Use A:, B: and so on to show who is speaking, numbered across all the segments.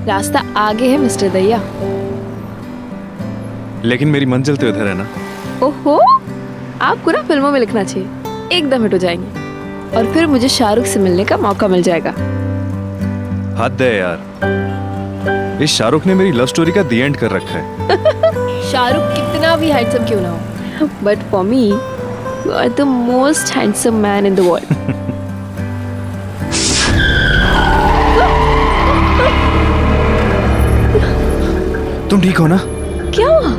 A: रास्ता आगे है मिस्टर दैया।
B: लेकिन मेरी मंजिल तो इधर है ना।
A: ओहो, आपको ना फिल्मों में लिखना चाहिए, एकदम हिट हो जाएंगे और फिर मुझे शाहरुख से मिलने का मौका मिल जाएगा।
B: हद है यार, इस शाहरुख ने मेरी लव स्टोरी का दी एंड कर रखा है।
A: शाहरुख कितना भी हैंडसम क्यों ना हो, but for me you are the most handsome man in the world.
B: तुम ठीक हो ना?
A: क्या हुआ?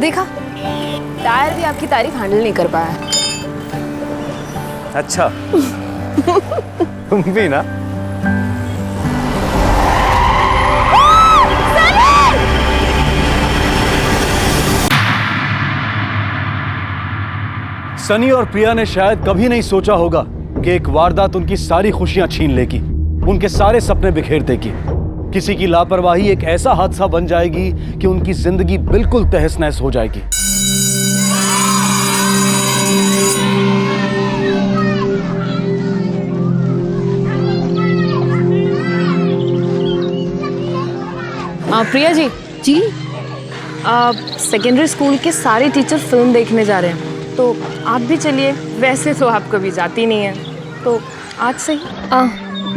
A: देखा, टायर भी आपकी तारीफ हैंडल नहीं कर पाया।
B: अच्छा। तुम भी ना।
C: सनी और प्रिया ने शायद कभी नहीं सोचा होगा कि एक वारदात उनकी सारी खुशियां छीन लेगी, उनके सारे सपने बिखेर देगी। किसी की लापरवाही एक ऐसा हादसा बन जाएगी कि उनकी जिंदगी बिल्कुल तहस नहस हो जाएगी।
A: प्रिया जी सेकेंडरी स्कूल के सारे टीचर फिल्म देखने जा रहे हैं, तो आप भी चलिए। वैसे तो आप कभी जाती नहीं है, तो आज सही।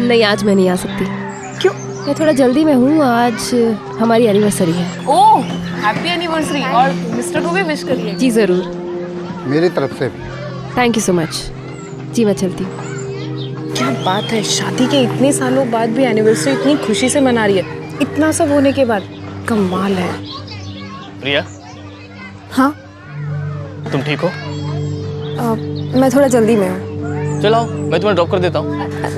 A: नहीं, आज मैं नहीं आ सकती। क्यों? मैं थोड़ा जल्दी में हूँ, आज हमारी एनिवर्सरी है। ओह, हैप्पी एनिवर्सरी, और मिस्टर को भी विश करिए। जी जरूर,
D: मेरी तरफ से भी।
A: Thank you so much. जी मैं चलती हूँ। क्या बात है, शादी के इतने सालों बाद भी एनिवर्सरी इतनी खुशी से मना रही है, इतना सब होने के बाद। कमाल है।
E: प्रिया,
A: हाँ
E: तुम ठीक हो?
A: मैं थोड़ा जल्दी में हूँ।
E: चलो मैं तुम्हें ड्रॉप कर देता हूँ।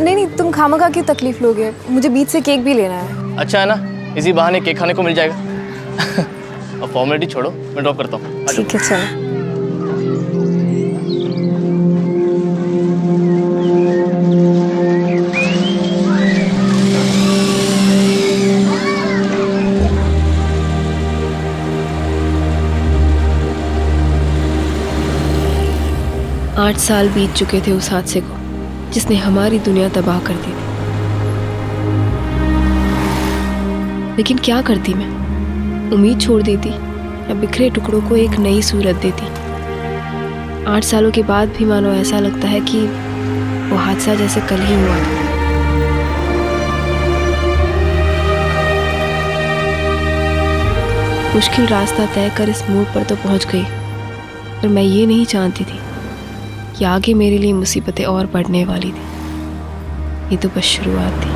A: नहीं, तुम खामखा क्यों तकलीफ लोगे, मुझे बीच से केक भी लेना है।
E: अच्छा है ना, इसी बहाने केक खाने को मिल जाएगा। अब फॉर्मेलिटी छोड़ो, मैं ड्रॉप करता हूँ।
A: ठीक है, चलो। आठ साल बीत चुके थे उस हादसे को जिसने हमारी दुनिया तबाह कर दी थी। लेकिन क्या करती मैं, उम्मीद छोड़ देती या बिखरे टुकड़ों को एक नई सूरत देती। 8 सालों के बाद भी मानो ऐसा लगता है कि वो हादसा जैसे कल ही हुआ था। मुश्किल रास्ता तय कर इस मोड़ पर तो पहुंच गई, पर मैं ये नहीं जानती थी कि आगे मेरे लिए मुसीबतें और बढ़ने वाली थी। ये तो बस शुरुआत थी।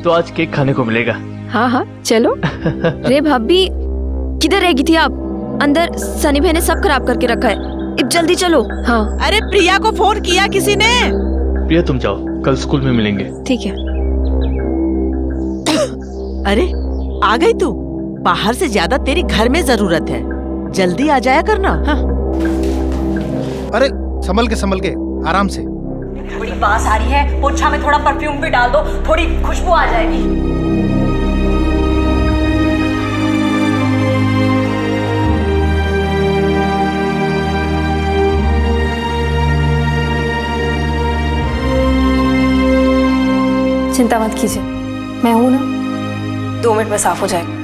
E: तो आज केक खाने को मिलेगा।
A: हाँ चलो।
F: रे भाभी, किधर रह गई थी आप? अंदर सनी भाई ने सब खराब करके रखा है, अब जल्दी चलो।
A: हाँ
G: अरे प्रिया को फोन किया किसी ने?
E: प्रिया तुम जाओ, कल स्कूल में मिलेंगे।
A: ठीक है।
G: अरे आ गई तू? बाहर से ज्यादा तेरी घर में जरूरत है, जल्दी आ जाया करना। हाँ।
D: अरे संभल के आराम से।
H: थोड़ी बांस आ रही है, पोछा में थोड़ा परफ्यूम भी डाल दो, थोड़ी खुशबू आ जाएगी।
A: चिंता मत कीजिए, मैं हूं ना, 2 मिनट में साफ हो जाएगा।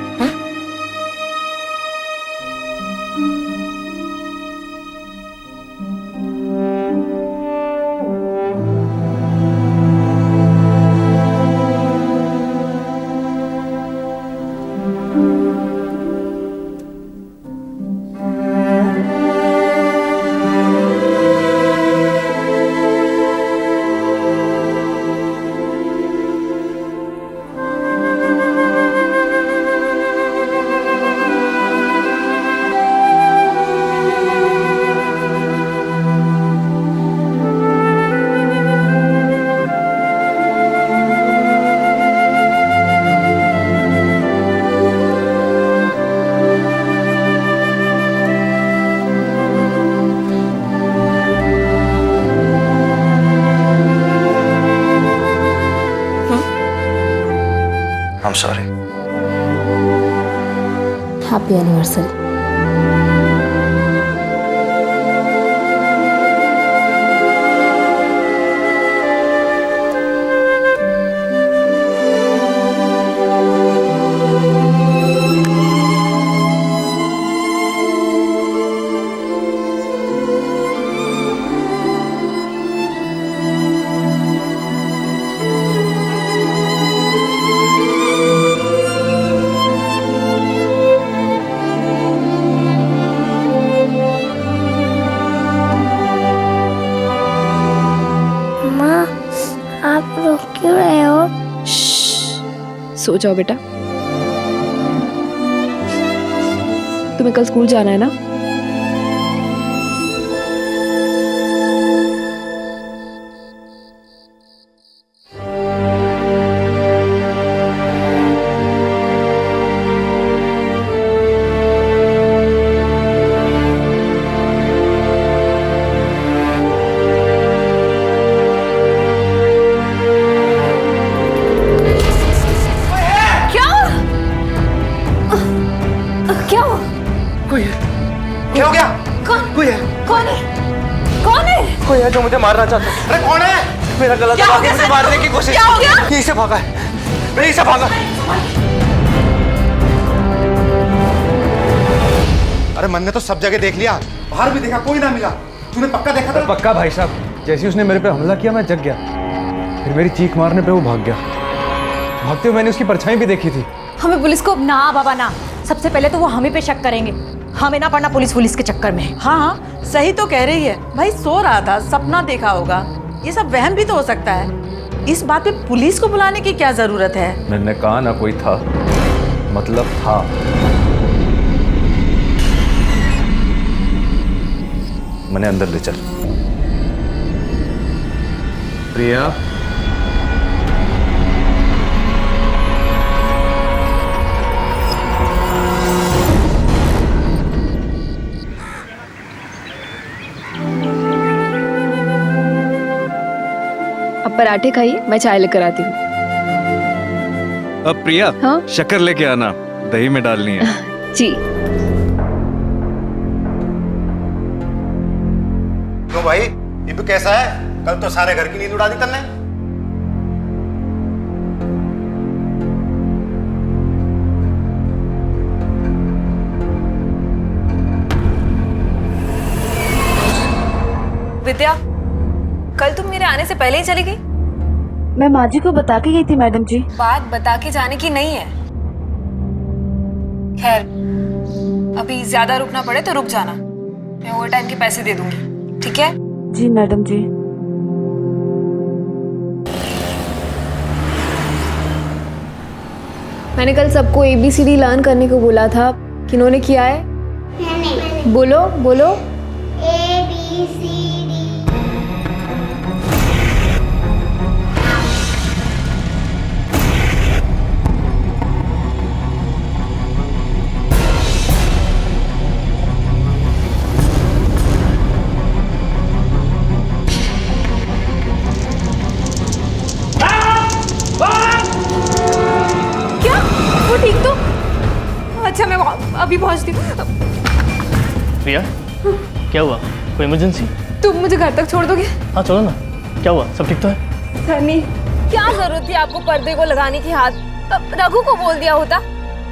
B: I'm sorry.
A: Happy anniversary.
I: आप रो क्यों रहे हो?
A: सो जाओ बेटा। तुम्हें कल स्कूल जाना है ना?
D: क्या हो गया? कोई है?
F: कौन है? कौन है?
E: कोई है जो मुझे मारना चाहता है।
D: अरे कौन है?
E: मेरा गला दबा के मुझे मारने की कोशिश।
F: क्या हो गया?
E: यहीं से भागा है, मैं यहीं से भागा।
D: अरे मन ने तो सब जगह देख लिया, बाहर भी देखा, कोई ना मिला। तूने पक्का देखा था?
C: पक्का भाई साहब, जैसे उसने मेरे पे हमला किया मैं जग गया, फिर मेरी चीख मारने पे वो भाग गया। भागते हुए मैंने उसकी परछाई भी देखी थी।
H: हमें पुलिस को ना बाबा ना, सबसे पहले तो वो हमें पे शक करेंगे, हमें ना पड़ना पुलिस के चक्कर में।
G: हाँ सही तो कह रही है भाई, सो रहा था, सपना देखा होगा, ये सब वहम भी तो हो सकता है। इस बात पे पुलिस को बुलाने की क्या जरूरत है?
C: मैंने कहा ना कोई था, मतलब था। मैंने अंदर ले चल। प्रिया,
A: अब पराठे खाइए, मैं चाय लेकर आती हूँ।
B: अब प्रिया,
A: हाँ?
B: शक्कर लेके आना, दही में डालनी है।
A: जी।
D: क्यों भाई, ये कैसा है? कल तो सारे घर की नींद उड़ा दी तन्ने।
J: विद्या, कल तुम मेरे आने से पहले ही चली गई?
F: मैं माँ जी को बता के गई थी मैडम जी।
J: बात बता के जाने की नहीं है। खैर, अभी ज्यादा रुकना पड़े तो रुक जाना, मैं ओवर टाइम के पैसे दे दूंगी, ठीक है?
F: जी मैडम जी।
A: मैंने कल सबको ABCD लर्न करने को बोला था, किन्होंने किया है?
I: मैंने।
A: बोलो बोलो।
I: ABCD।
J: ठीक तो? अच्छा, मैं अभी पहुंचती हूँ।
E: प्रिया, क्या हुआ? कोई इमरजेंसी?
J: तुम मुझे घर तक छोड़ दोगे?
E: हाँ चलो ना। क्या हुआ? सब ठीक तो है?
J: सनी, क्या जरूरत थी आपको पर्दे को लगाने की? हाथ रघु को बोल दिया होता।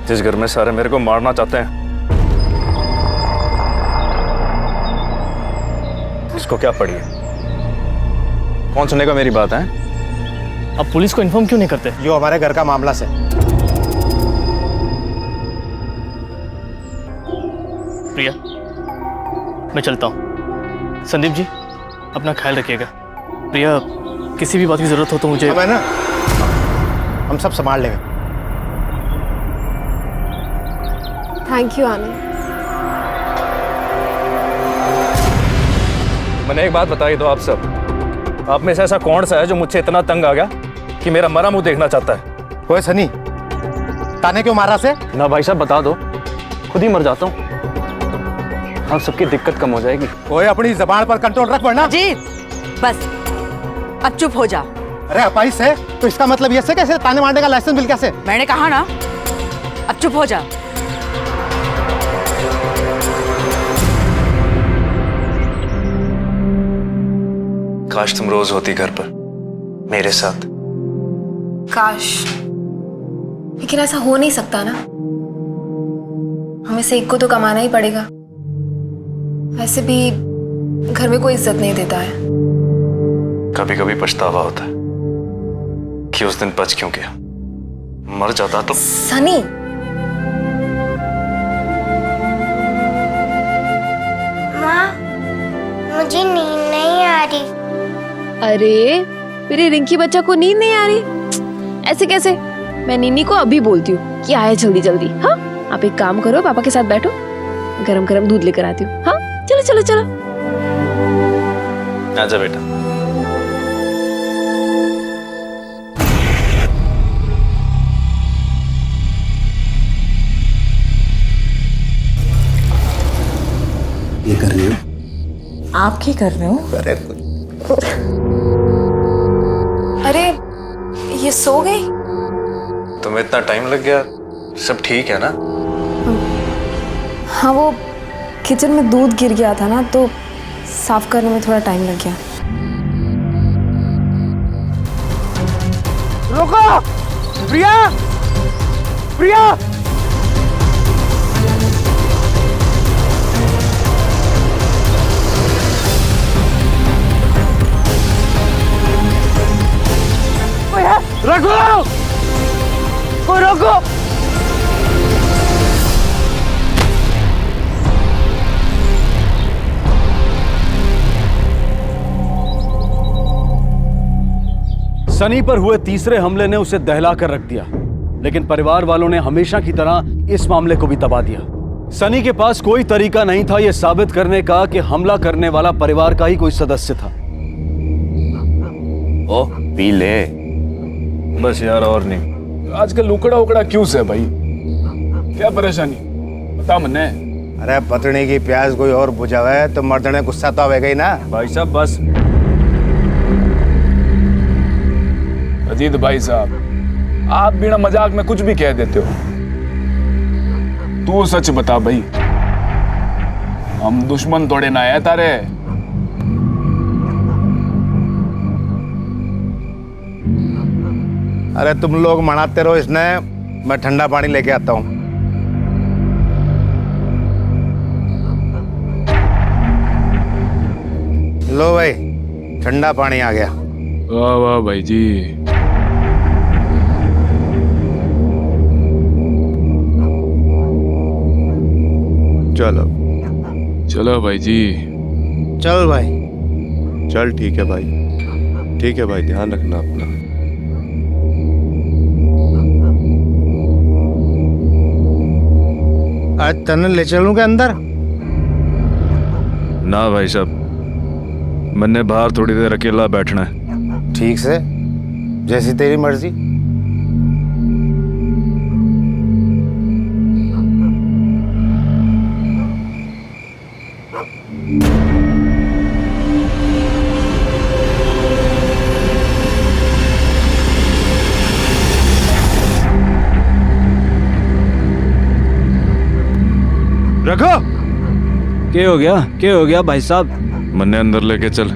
B: जिस घर में सारे मेरे को मारना चाहते हैं, इसको क्या पड़ी है? कौन सुनेगा मेरी बात है?
E: अब पुलिस को इन्फॉर्म क्यों नहीं करते?
D: जो हमारे घर का मामला से।
E: प्रिया, मैं चलता हूँ। संदीप जी, अपना ख्याल रखिएगा। प्रिया, किसी भी बात की जरूरत हो तो मुझे।
D: अब है ना, हम सब संभाल लेंगे।
A: थैंक यू आनंद।
B: मैंने एक बात बताई दो आप सब, आप में से ऐसा कौन सा है जो मुझसे इतना तंग आ गया कि मेरा मरा मुंह देखना चाहता है?
D: ओए सनी, ताने क्यों मारा से?
E: ना भाई साहब, बता दो, खुद ही मर जाता हूँ, हम सबकी दिक्कत कम हो जाएगी।
D: ओए अपनी जबान पर कंट्रोल रख, वरना।
G: अजीत, बस अब चुप हो जा।
D: अरे अपाइस है तो इसका मतलब ये से कैसे ताने मारने का लाइसेंस मिल कैसे?
G: मैंने कहा ना, अब चुप हो जा।
K: काश तुम रोज होती घर पर मेरे साथ।
J: काश, लेकिन ऐसा हो नहीं सकता ना। हमें से एक को तो कमाना ही पड़ेगा। वैसे भी घर में कोई इज्जत नहीं देता है।
K: कभी कभी पछतावा होता है कि उस दिन बच क्यों गया। मर जाता तो।
J: सनी,
I: माँ, मुझे नींद नहीं आ रही।
A: अरे मेरे रिंकी बच्चा को नींद नहीं आ रही? ऐसे कैसे? मैं नीनी को अभी बोलती हूँ कि आए जल्दी जल्दी। हाँ, आप एक काम करो, पापा के साथ बैठो, गरम गरम दूध लेकर आती हूँ। हाँ, चलो चलो चलो।
K: आजा बेटा।
C: ये कर रही हो?
G: आप क्या कर रहे हो?
D: अरे
J: अरे ये सो गई?
K: तुम्हें इतना टाइम लग गया? सब ठीक है ना?
J: हाँ, वो किचन में दूध गिर गया था ना, तो साफ करने में थोड़ा टाइम लग गया।
C: रुको! प्रिया! प्रिया! कोई है? रोको! कोई रोको! सनी पर हुए तीसरे हमले ने उसे दहला कर रख दिया, लेकिन परिवार वालों ने हमेशा की तरह इस मामले को भी दबा दिया। सनी के पास कोई तरीका नहीं था यह साबित करने का कि हमला करने वाला परिवार का ही कोई सदस्य था।
B: ओ पी ले। बस यार, और नहीं। आजकल लुकड़ा उकड़ा क्यों से भाई? क्या परेशानी बता मन्ने।
D: अरे पतनी की प्याज कोई और बुझा हुआ है तो मर्दने गुस्सा तो आवेगा ही ना।
B: भाई साहब बस। अजीत भाई साहब, आप बिना मजाक में कुछ भी कह देते हो। तू सच बता भाई, हम दुश्मन थोड़े ना है तारे।
D: अरे तुम लोग मनाते रहो इसने, मैं ठंडा पानी लेके आता हूँ। लो भाई, ठंडा पानी आ गया।
B: वाह वाह भाई जी।
D: चलो
B: चलो भाई जी।
D: चल भाई।
K: चल ठीक है भाई, ठीक है भाई, ध्यान रखना अपना।
D: आज तने ले चलूं के अंदर?
B: ना भाई साहब, मैंने बाहर थोड़ी देर अकेला बैठना है।
D: ठीक से, जैसी तेरी मर्जी।
C: रखो! क्या हो गया भाई साहब?
B: मन्ने अंदर लेके चल।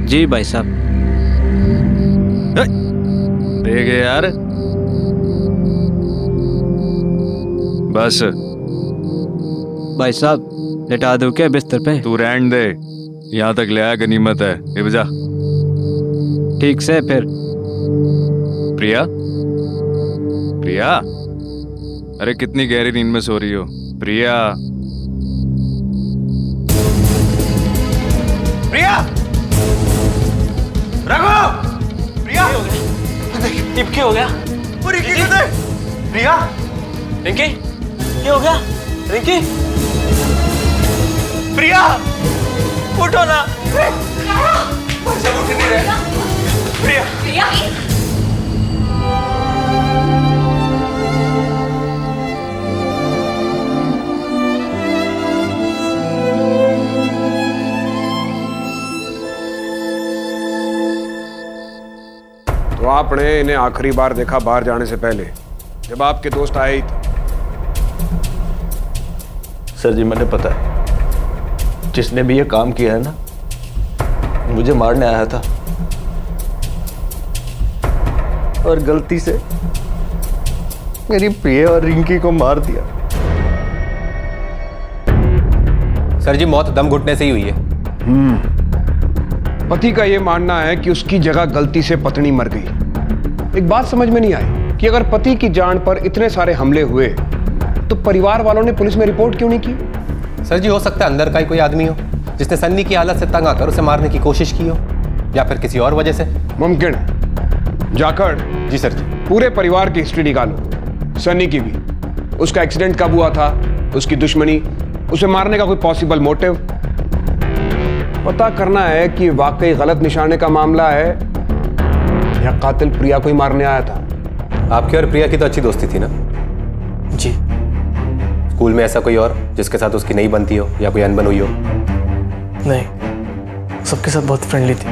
C: जी भाई साहब।
B: देख यार, बस।
C: भाई साहब लेटा दो क्या बिस्तर पे?
B: तू रहन दे, यहाँ तक ले आया, गनीमत है। ये बजा।
C: ठीक से फिर।
B: प्रिया, प्रिया, अरे कितनी गहरी नींद में सो रही हो प्रिया?
D: प्रिया! रघु! प्रिया!
E: टिप क्या हो गया?
D: रिंकी को देख! प्रिया!
E: रिंकी, क्या हो गया? रिंकी,
D: प्रिया!
E: उठो ना।
D: उठ नहीं रहे। प्रिया!
L: आपने इन्हें आखिरी बार देखा बाहर जाने से पहले, जब आपके दोस्त आए ही थे?
C: सर जी मैंने पता है, जिसने भी ये काम किया है ना, मुझे मारने आया था और गलती से मेरी प्रिया और रिंकी को मार दिया।
M: सर जी मौत दम घुटने से ही हुई है।
L: पति का यह मानना है कि उसकी जगह गलती से पत्नी मर गई। एक बात समझ में नहीं आई कि अगर पति की जान पर इतने सारे हमले हुए तो परिवार वालों ने पुलिस में रिपोर्ट क्यों नहीं की?
M: सर जी हो सकता है अंदर का ही कोई आदमी हो जिसने सन्नी की हालत से तंग आकर उसे मारने की कोशिश की हो, या फिर किसी और वजह से।
L: मुमकिन। जाखड़।
M: जी सर जी।
L: पूरे परिवार की हिस्ट्री निकालो, सन्नी की भी। उसका एक्सीडेंट कब हुआ था, उसकी दुश्मनी, उसे मारने का कोई पॉसिबल मोटिव। पता करना है कि वाकई गलत निशाने का मामला है या कातिल प्रिया को ही मारने आया था।
M: आपकी और प्रिया की तो अच्छी दोस्ती थी ना?
E: जी।
M: स्कूल में ऐसा कोई और जिसके साथ उसकी नहीं बनती हो या कोई अनबन हुई हो?
E: नहीं, सबके साथ बहुत फ्रेंडली थी।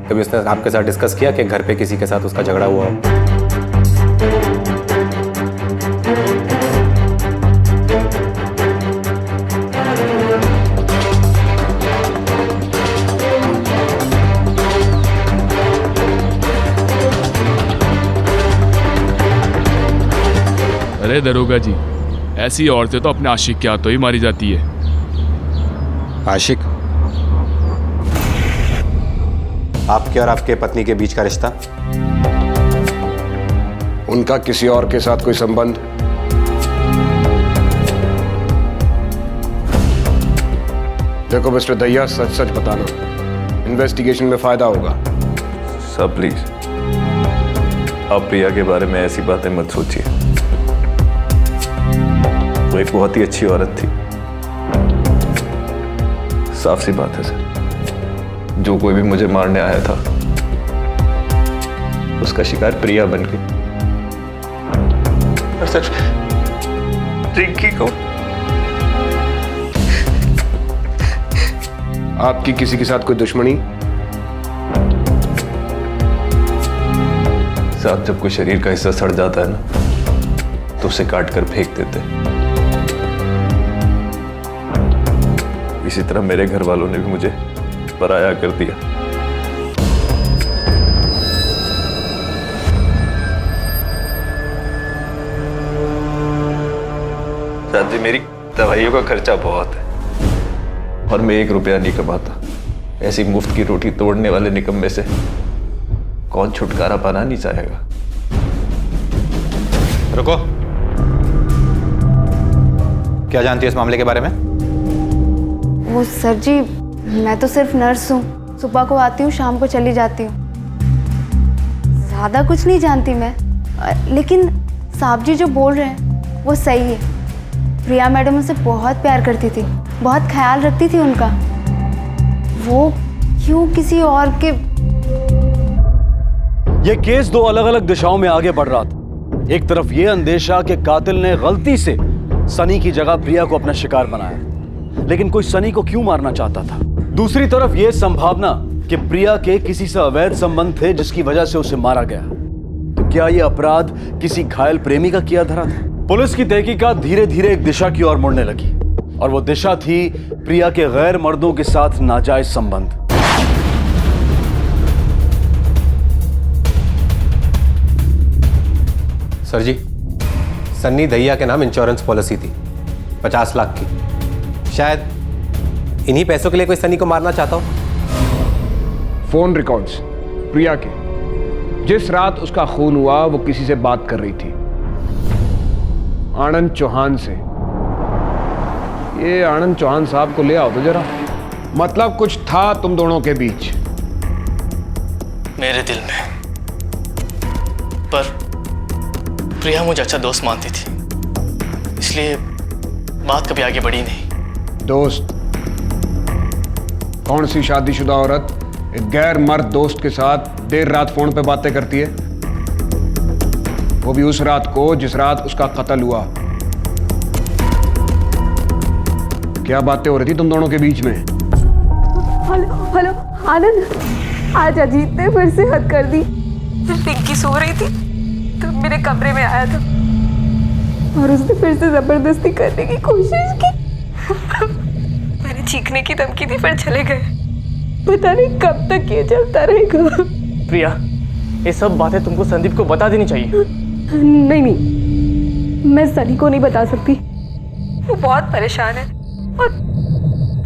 M: कभी उसने आपके साथ डिस्कस किया कि घर पे किसी के साथ उसका झगड़ा हुआ हो?
B: अरे दरोगा जी, ऐसी औरतें तो अपने आशिक के हाथों ही मारी जाती है।
M: आशिक? आपके और आपके पत्नी के बीच का रिश्ता?
L: उनका किसी और के साथ कोई संबंध? देखो मिस्टर दहिया, सच सच बताना, इन्वेस्टिगेशन में फायदा होगा।
K: सर प्लीज, आप प्रिया के बारे में ऐसी बातें मत सोचिए। वो एक बहुत ही अच्छी औरत थी। साफ सी बात है सर, जो कोई भी मुझे मारने आया था उसका शिकार प्रिया बन गई। और सर, रिंकी को
L: आपकी किसी के साथ कोई दुश्मनी?
K: साहब, जब कोई शरीर का हिस्सा सड़ जाता है ना, तो उसे काट कर फेंक देते हैं। इसी तरह मेरे घर वालों ने भी मुझे पराया कर दिया। साहब जी, मेरी दवाइयों का खर्चा बहुत है और मैं 1 रुपया नहीं कमाता। ऐसी मुफ्त की रोटी तोड़ने वाले निकम्मे से कौन छुटकारा पाना नहीं चाहेगा?
M: रुको, क्या जानती है इस मामले के बारे में?
I: वो सर जी, मैं तो सिर्फ नर्स हूँ, सुबह को आती हूँ, शाम को चली जाती हूँ। ज़्यादा कुछ नहीं जानती मैं, लेकिन साहब जी जो बोल रहे हैं वो सही है। प्रिया मैडम उनसे बहुत प्यार करती थी, बहुत ख्याल रखती थी उनका। वो क्यों किसी और के...
C: ये केस 2 अलग अलग दिशाओं में आगे बढ़ रहा था। एक तरफ ये अंदेशा कि कातिल ने गलती से सनी की जगह प्रिया को अपना शिकार बनाया, लेकिन कोई सनी को क्यों मारना चाहता था। दूसरी तरफ यह संभावना कि प्रिया के किसी से अवैध संबंध थे जिसकी वजह से उसे मारा गया। तो क्या यह अपराध किसी घायल प्रेमी का किया धरा था? पुलिस की तहकीकात धीरे धीरे एक दिशा की ओर मुड़ने लगी, और वो दिशा थी प्रिया के गैर मर्दों के साथ नाजायज संबंध।
M: सर जी, सन्नी दहिया के नाम इंश्योरेंस पॉलिसी थी 50 लाख की। शायद इन्हीं पैसों के लिए कोई सनी को मारना चाहता हो।
L: फोन रिकॉर्ड्स प्रिया के, जिस रात उसका खून हुआ वो किसी से बात कर रही थी, आनंद चौहान से। ये आनंद चौहान साहब को ले आओ तो जरा, मतलब कुछ था तुम दोनों के बीच।
E: मेरे दिल में, पर प्रिया मुझे अच्छा दोस्त मानती थी, इसलिए बात कभी आगे बढ़ी नहीं।
L: दोस्त? कौन सी शादीशुदा औरत एक गैर मर्द दोस्त के साथ देर रात फोन पे बातें करती है? वो भी उस रात को जिस रात उसका कत्ल हुआ। क्या बातें हो रही थी तुम दोनों के बीच में?
A: हेलो हेलो आनंद, आज अजीत ने फिर से हद कर दी।
J: फिर पिंकी सो रही थी तो मेरे कमरे में आया था और उसने फिर से जबरदस्ती करने की कोशिश की। मैंने चीखने की धमकी दी पर चले गए। पता नहीं कब तक ये चलता रहेगा।
E: प्रिया, ये सब बातें तुमको संदीप को बता देनी चाहिए।
J: नहीं नहीं, मैं सनी को नहीं बता सकती। वो बहुत परेशान है और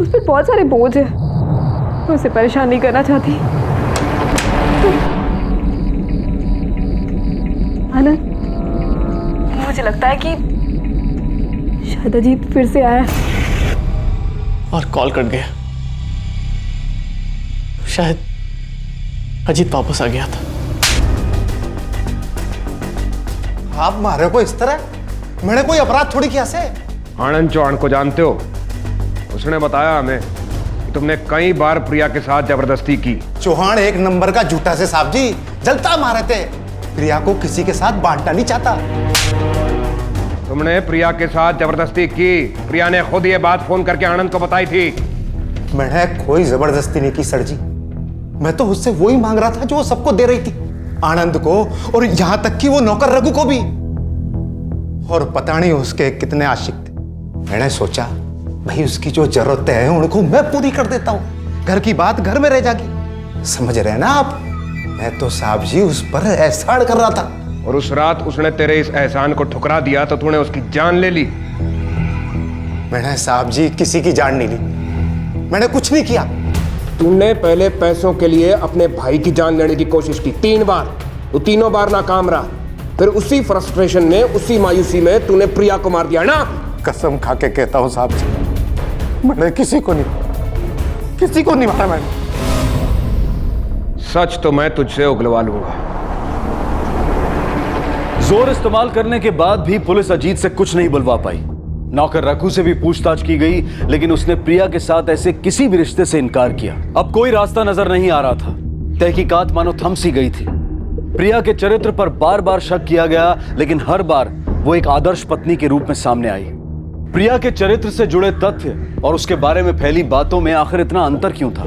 J: उस पर बहुत सारे बोझ है। मैं उसे परेशान नहीं करना चाहती। आनंद, मुझे लगता है कि शायद अजीत फिर से आया
E: और कॉल कट गया। शायद अजीत वापस आ गया था।
D: आप मारे को इस तरह? मैंने कोई अपराध थोड़ी किया से।
L: आनंद चौहान को जानते हो? उसने बताया हमें कि तुमने कई बार प्रिया के साथ जबरदस्ती की।
D: चौहान एक नंबर का झूठा से साहब जी, जलता मारे थे। प्रिया को किसी के साथ बांटना नहीं चाहता।
L: तुमने प्रिया के साथ जबरदस्ती की। प्रिया ने खुद ये बात फोन करके आनंद को बताई थी।
D: मैंने कोई जबरदस्ती नहीं की सर जी। मैं तो उससे वही मांग रहा था जो वो सबको दे रही थी, आनंद को और यहां तक कि वो नौकर रघु को भी। और पता नहीं उसके कितने आशिक थे। मैंने सोचा भाई उसकी जो जरूरतें हैं उनको मैं पूरी कर देता हूं। घर की बात घर में रह जाएगी। समझ रहे हैं ना आप? मैं तो साहब जी उस पर एहसान कर रहा था।
L: और उस रात उसने तेरे इस एहसान को ठुकरा दिया तो तूने उसकी जान ले ली।
D: मैंने साहब जी किसी की जान नहीं ली। मैंने कुछ नहीं किया।
L: तूने पहले पैसों के लिए अपने भाई की जान लेने की कोशिश की 3 बार। वो तीनों बार नाकाम रहा। फिर उसी फ्रस्ट्रेशन में, उसी मायूसी में तूने प्रिया को मार दिया ना।
D: कसम खा के कहता हूं साहब जी, मैंने किसी को नहीं मारा। मैंने
L: सच तो मैं तुझसे उगलवा लूंगा।
C: जोर इस्तेमाल करने के बाद भी पुलिस अजीत से कुछ नहीं बुलवा पाई। नौकर रघु से भी पूछताछ की गई, लेकिन उसने प्रिया के साथ ऐसे किसी भी रिश्ते से इनकार किया। अब कोई रास्ता नजर नहीं आ रहा था। तहकीकात मानो थम सी गई थी। प्रिया के चरित्र पर बार बार शक किया गया, लेकिन हर बार वो एक आदर्श पत्नी के रूप में सामने आई। प्रिया के चरित्र से जुड़े तथ्य और उसके बारे में फैली बातों में आखिर इतना अंतर क्यों था?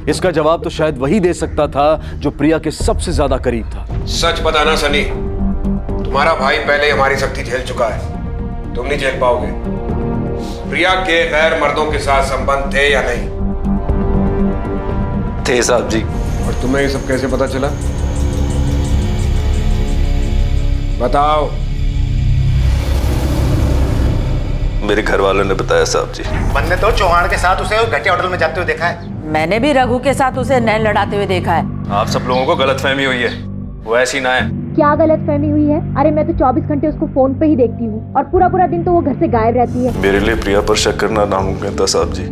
C: इसका जवाब तो शायद वही दे सकता था जो प्रिया के सबसे ज्यादा करीब था।
L: सच बताना सनी, तुम्हारा भाई पहले हमारी सख्ती झेल चुका है, तुम नहीं झेल पाओगे। प्रिया के गैर मर्दों के साथ संबंध थे या नहीं?
K: थे साहब जी।
L: और तुम्हें ये सब कैसे पता चला? बताओ।
K: मेरे घर वालों ने बताया साहब जी।
D: मैंने तो चौहान के साथ उसे घटिया होटल में जाते हुए देखा है।
G: मैंने भी रघु के साथ उसे नैन लड़ाते हुए देखा है।
K: आप सब लोगों को गलतफहमी हुई है, वो ऐसी ना है।
H: क्या गलतफहमी हुई है? अरे मैं तो 24 घंटे उसको फोन पे ही देखती हूँ और पूरा पूरा दिन तो वो घर से गायब रहती है।
K: मेरे लिए प्रिया पर शक करना नामुमकिन था साहब जी,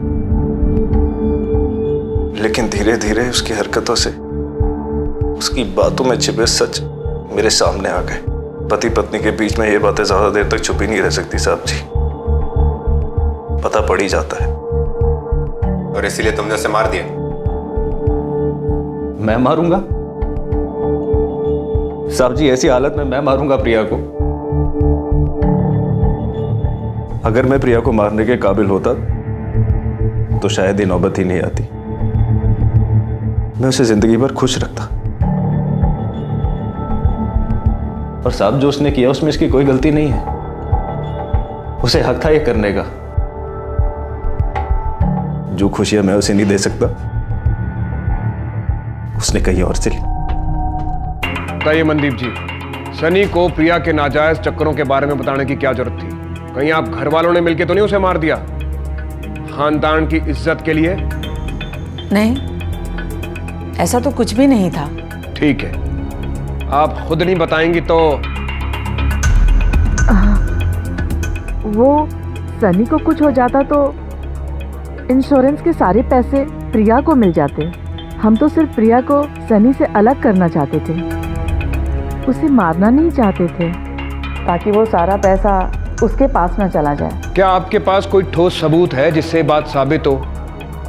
K: लेकिन धीरे धीरे उसकी हरकतों से, उसकी बातों में छिपे सच मेरे सामने आ गए। पति पत्नी के बीच में ये बातें ज्यादा देर तक छुपी नहीं रह सकती साहब जी, पता पड़ ही जाता है।
M: और इसीलिए तुमने उसे मार दिया?
K: मैं मारूंगा साहब जी? ऐसी हालत में मैं मारूंगा प्रिया को? अगर मैं प्रिया को मारने के काबिल होता तो शायद ये नौबत ही नहीं आती। मैं उसे जिंदगी भर खुश रखता। और साहब जो उसने किया उसमें इसकी कोई गलती नहीं है। उसे हक था ये करने का। जो खुशियां मैं उसे नहीं दे सकता उसने कहीं और से ली।
L: बताइए मनदीप जी, सनी को प्रिया के नाजायज चक्करों के बारे में बताने की क्या जरूरत थी? कहीं आप घर वालों ने मिलकर तो नहीं उसे मार दिया? खानदान की इज्जत के लिए?
G: नहीं, ऐसा तो कुछ भी नहीं था।
L: ठीक है, आप खुद नहीं बताएंगी तो?
G: वो सनी को कुछ हो जाता तो इंश्योरेंस के सारे पैसे प्रिया को मिल जाते। हम तो सिर्फ प्रिया को सनी से अलग करना चाहते थे, उसे मारना नहीं चाहते थे ताकि वो सारा पैसा उसके पास न चला जाए।
L: क्या आपके पास कोई ठोस सबूत है जिससे बात साबित हो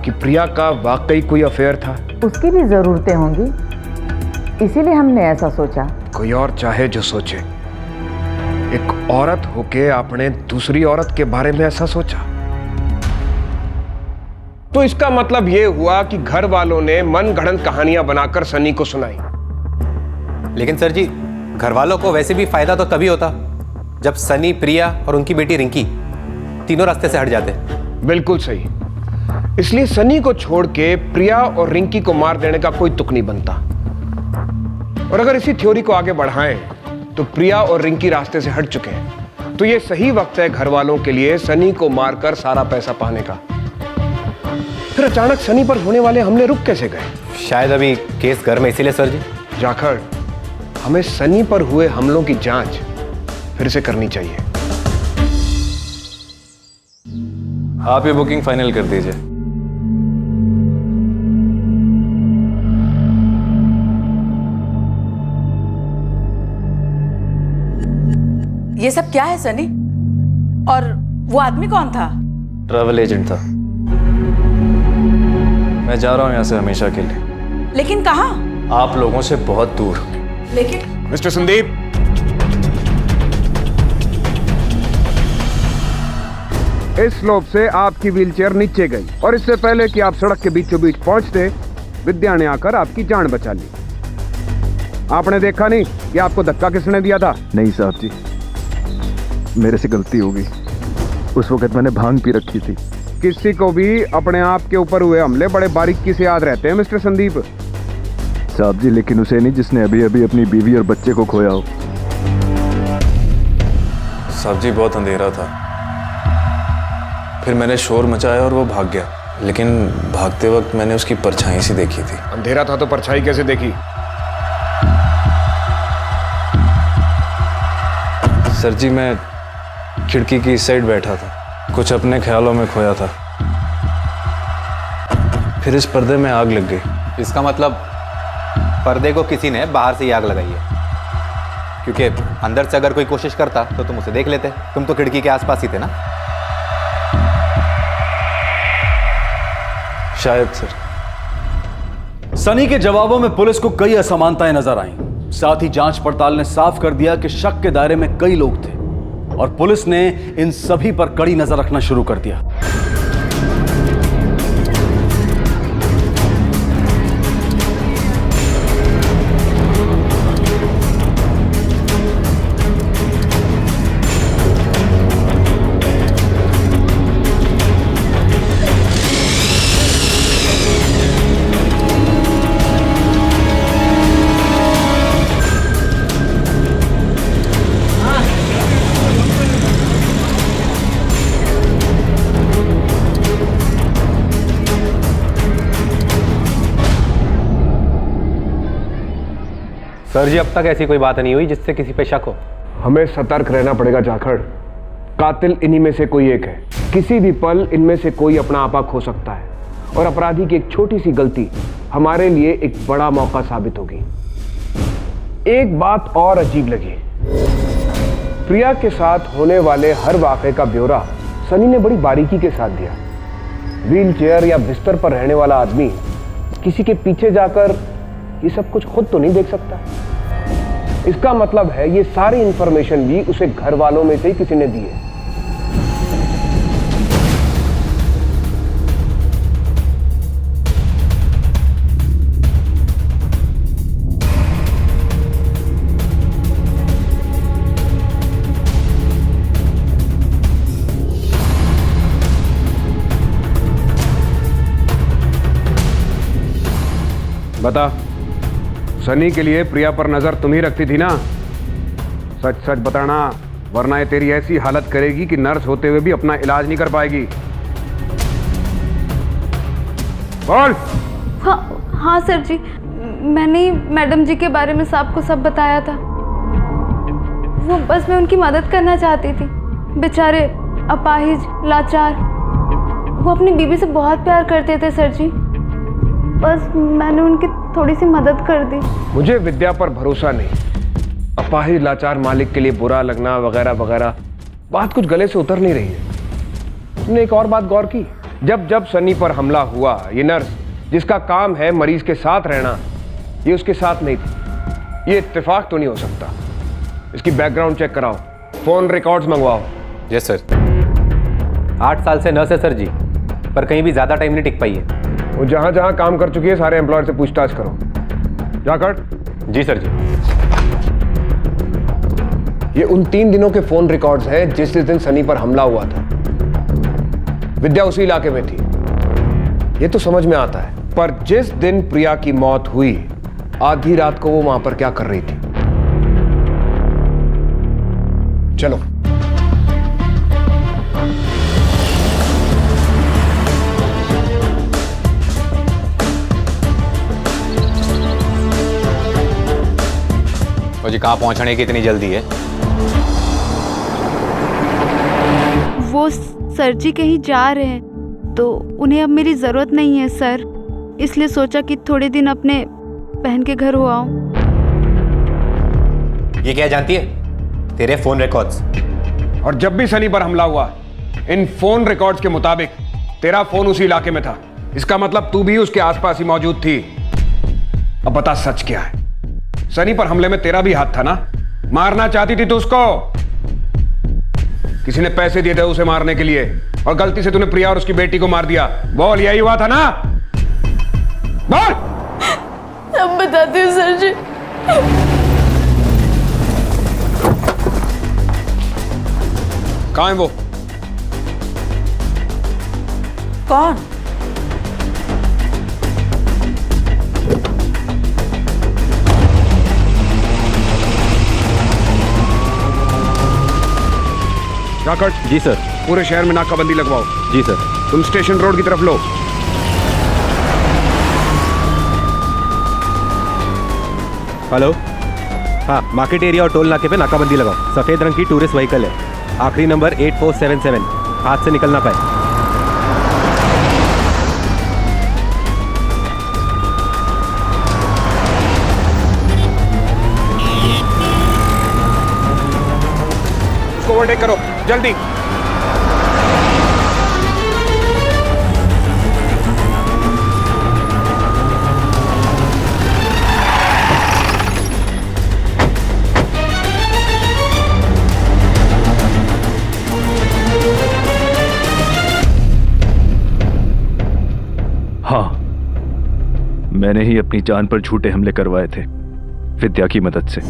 L: कि प्रिया का वाकई कोई अफेयर था?
G: उसकी भी जरूरतें होंगी, इसीलिए हमने ऐसा सोचा।
L: कोई और चाहे जो सोचे, एक औरत होके आपने दूसरी औरत के बारे में ऐसा सोचा? तो इसका मतलब यह हुआ कि घर वालों ने मन गढ़ंत कहानियां बनाकर सनी को सुनाई।
M: लेकिन सर जी, घर वालों को वैसे भी फायदा तो तभी होता जब सनी, प्रिया और उनकी बेटी रिंकी तीनों रास्ते से हट जाते।
L: बिल्कुल सही। इसलिए सनी को छोड़ के प्रिया और रिंकी को मार देने का कोई तुक नहीं बनता। और अगर इसी थ्योरी को आगे बढ़ाएं तो प्रिया और रिंकी रास्ते से हट चुके हैं, तो ये सही वक्त है घर वालों के लिए सनी को मारकर सारा पैसा पाने का। फिर अचानक सनी पर होने वाले हमले रुक कैसे गए?
M: शायद अभी केस घर में, इसीलिए सर जी।
L: जाखड़, हमें सनी पर हुए हमलों की जांच फिर से करनी चाहिए।
K: आप ये बुकिंग फाइनल कर दीजिए।
G: ये सब क्या है सनी? और वो आदमी कौन था?
K: ट्रैवल एजेंट था। मैं जा रहा हूं यहां से हमेशा के लिए।
G: लेकिन कहाँ?
K: आप लोगों से बहुत दूर।
G: लेकिन
L: मिस्टर संदीप, इस स्लोप से आपकी व्हीलचेयर नीचे गई और इससे पहले कि आप सड़क के बीचों बीच पहुंचते, विद्या ने आकर आपकी जान बचा ली। आपने देखा नहीं कि आपको धक्का किसने दिया था?
N: नहीं साहब जी, मेरे से गलती हो गई। उस वक्त मैंने भांग पी रखी थी।
L: किसी को भी अपने आप के ऊपर हुए हमले बड़े बारीकी से याद रहते हैं मिस्टर संदीप।
N: साहब जी, लेकिन उसे नहीं जिसने अभी अभी अपनी बीवी और बच्चे को खोया हो।
K: साहब जी, बहुत अंधेरा था। फिर मैंने शोर मचाया और वो भाग गया, लेकिन भागते वक्त मैंने उसकी परछाई सी देखी थी।
L: अंधेरा था तो परछाई कैसे देखी?
K: सर जी, मैं खिड़की की इस साइड बैठा था, कुछ अपने ख्यालों में खोया था। फिर इस पर्दे में आग लग गई।
M: इसका मतलब पर्दे को किसी ने बाहर से ही आग लगाई है, क्योंकि अंदर से अगर कोई कोशिश करता तो तुम उसे देख लेते। तुम तो खिड़की के आसपास ही थे ना।
K: शायद सर।
C: सनी के जवाबों में पुलिस को कई असमानताएं नजर आईं। साथ ही जांच पड़ताल ने साफ कर दिया कि शक के दायरे में कई लोग थे और पुलिस ने इन सभी पर कड़ी नजर रखना शुरू कर दिया।
M: सर जी, अब तक ऐसी कोई बात नहीं हुई जिससे किसी पे शक हो।
L: हमें सतर्क रहना पड़ेगा जाखड़। कातिल इन्हीं में से कोई एक है। किसी भी पल इनमें से कोई अपना आपा खो सकता है और अपराधी की एक छोटी सी गलती हमारे लिए एक बड़ा मौका साबित होगी। एक बात और अजीब लगी, प्रिया के साथ होने वाले हर वाकये का ब्यौरा सनी ने बड़ी बारीकी के साथ दिया। व्हील चेयर या बिस्तर पर रहने वाला आदमी किसी के पीछे जाकर ये सब कुछ खुद तो नहीं देख सकता। इसका मतलब है ये सारी इंफॉर्मेशन भी उसे घर वालों में से ही किसी ने दी है। बता, सनी के लिए प्रिया पर नजर तुम ही रखती थी ना? सच सच बताना, वरना ये तेरी ऐसी हालत करेगी कि नर्स होते हुए भी अपना इलाज नहीं कर पाएगी। बोल।
I: हाँ सर जी, मैंने मैडम जी के बारे में साहब को सब बताया था। वो बस मैं उनकी मदद करना चाहती थी। बेचारे अपाहिज, लाचार, वो अपनी बीवी से बहुत प्यार करते थे सर जी। बस मैंने उनकी थोड़ी सी मदद कर दी।
L: मुझे विद्या पर भरोसा नहीं। अपाहिज लाचार मालिक के लिए बुरा लगना वगैरह वगैरह बात कुछ गले से उतर नहीं रही है। तुमने एक और बात गौर की? जब जब सनी पर हमला हुआ, ये नर्स जिसका काम है मरीज के साथ रहना, ये उसके साथ नहीं थी। ये इत्तेफाक तो नहीं हो सकता। इसकी बैकग्राउंड चेक कराओ, फोन रिकॉर्ड्स मंगवाओ।
M: Yes sir. 8 साल से नर्स है सर जी, पर कहीं भी ज्यादा टाइम नहीं टिक पाई है।
L: वो जहां जहां काम कर चुकी है सारे एम्प्लॉयर से पूछताछ करो। जाकर।
M: जी सर जी।
L: ये उन 3 दिनों के फोन रिकॉर्ड्स हैं जिस दिन सनी पर हमला हुआ था। विद्या उसी इलाके में थी, ये तो समझ में आता है, पर जिस दिन प्रिया की मौत हुई आधी रात को वो वहां पर क्या कर रही थी? चलो।
M: जी कहाँ पहुंचने की इतनी जल्दी है?
I: वो सर जी कहीं जा रहे हैं तो उन्हें अब मेरी ज़रूरत नहीं है सर, इसलिए सोचा कि थोड़े दिन अपने बहन के घर हो आऊं।
M: ये क्या जानती है? तेरे फोन रिकॉर्ड्स।
L: और जब भी सनी पर हमला हुआ इन फोन रिकॉर्ड्स के मुताबिक तेरा फोन उसी इलाके में था। इसका मतलब तू भी उसके आसपास ही मौजूद थी। अब बता सच क्या है? सनी पर हमले में तेरा भी हाथ था ना? मारना चाहती थी तू उसको, किसी ने पैसे दिए थे उसे मारने के लिए और गलती से तूने प्रिया और उसकी बेटी को मार दिया। बोल, यही हुआ था ना? बोल।
A: अब बताती हूँ सर जी।
L: कहाँ है वो?
H: कौन?
L: जाकट।
N: जी सर।
L: पूरे शहर में नाकाबंदी लगवाओ।
N: जी सर।
L: तुम स्टेशन रोड की तरफ लो।
M: हेलो, हाँ, मार्केट एरिया और टोल नाके पे नाकाबंदी लगाओ। सफेद रंग की टूरिस्ट व्हीकल है, आखिरी नंबर 8477, हाथ से निकल ना पाए।
L: उसको ओवरटेक करो जल्दी।
N: हाँ, मैंने ही अपनी जान पर झूठे हमले करवाए थे विद्या की मदद से।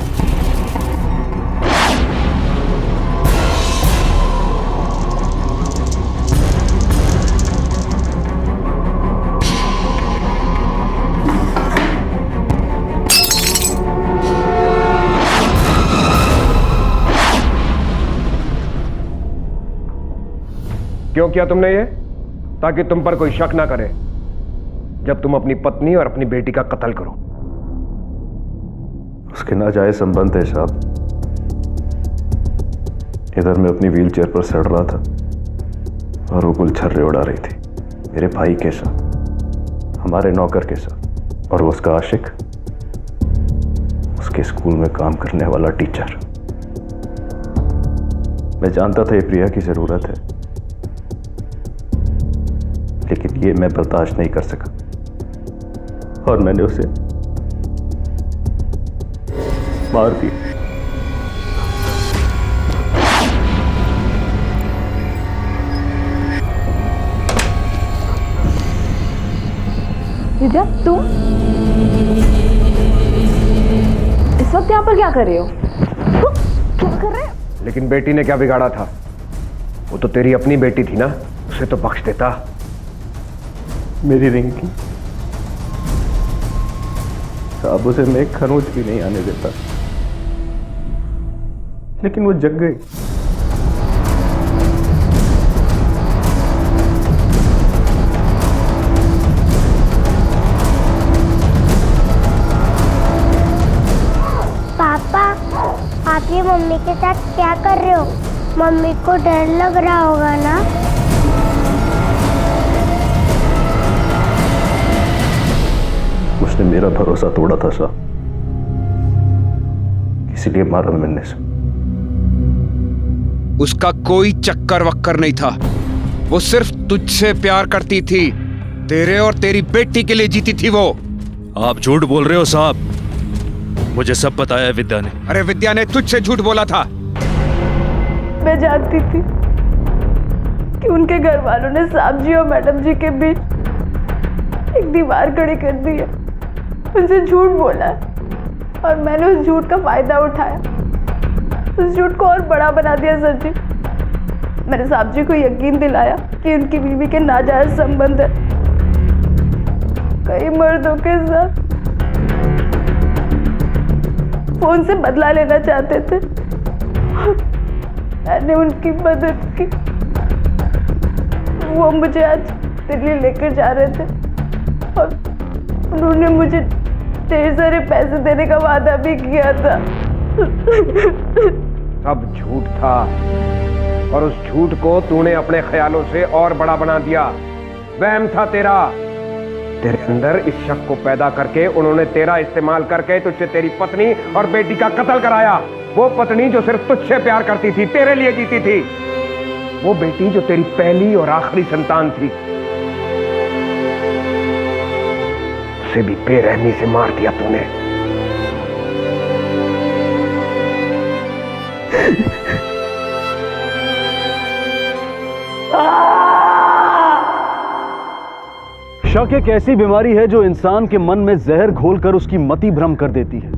L: क्यों किया तुमने ये? ताकि तुम पर कोई शक ना करे जब तुम अपनी पत्नी और अपनी बेटी का कत्ल करो।
N: उसके नाजायज संबंध है साहब। इधर मैं अपनी व्हीलचेयर पर सड़ रहा था और वो गुलछर्रे उड़ा रही थी मेरे भाई के साथ, हमारे नौकर के साथ, और वो उसका आशिक, उसके स्कूल में काम करने वाला टीचर। मैं जानता था ये प्रिया की जरूरत है, लेकिन ये मैं बर्दाश्त नहीं कर सका और मैंने उसे मार दिया।
A: विद्या, तुम इस वक्त यहाँ पर क्या कर रहे हो? क्या कर रहे हो?
L: लेकिन बेटी ने क्या बिगाड़ा था? वो तो तेरी अपनी बेटी थी ना, उसे तो बख्श देता।
N: मेरी रिंकी साहब, उसे मैं खरोंच भी नहीं आने देता, लेकिन वो जग गई।
O: पापा, आप ये मम्मी के साथ क्या कर रहे हो? मम्मी को डर लग रहा होगा ना?
N: उसने मेरा भरोसा तोड़ा था साहब, इसीलिए मारा मैंने से।
L: उसका कोई चक्कर वक्कर नहीं था, वो सिर्फ तुझसे प्यार करती थी, तेरे और तेरी बेटी के लिए जीती थी वो।
N: आप झूठ बोल रहे हो साहब, मुझे सब बताया विद्या ने।
L: अरे विद्या ने तुझसे झूठ बोला था।
A: मैं जानती थी कि उनके घर वालों ने साहब जी और मैडम जी के बीच एक दीवार खड़ी कर दी है, उनसे झूठ बोला है और मैंने उस झूठ का फायदा उठाया।
G: उस झूठ को और बड़ा बना दिया सर जी। मैंने साहब जी को यकीन दिलाया कि उनकी बीवी के नाजायज संबंध है कई मर्दों के साथ, फोन से बदला लेना चाहते थे। मैंने उनकी मदद की। वो मुझे आज दिल्ली लेकर जा रहे थे और उन्होंने मुझे ढेर सारे पैसे देने का वादा भी किया था।
L: सब झूठ था और उस झूठ को तूने अपने ख्यालों से और बड़ा बना दिया। वहम था तेरा। तेरे अंदर इस शक को पैदा करके उन्होंने तेरा इस्तेमाल करके तुझसे तेरी पत्नी और बेटी का कत्ल कराया। वो पत्नी जो सिर्फ तुझसे प्यार करती थी, तेरे लिए जीती थी। वो बेटी जो तेरी पहली और आखिरी संतान थी, उसे भी बेरहमी से मार दिया तूने।
C: शक एक ऐसी बीमारी है जो इंसान के मन में जहर घोलकर उसकी मति भ्रम कर देती है।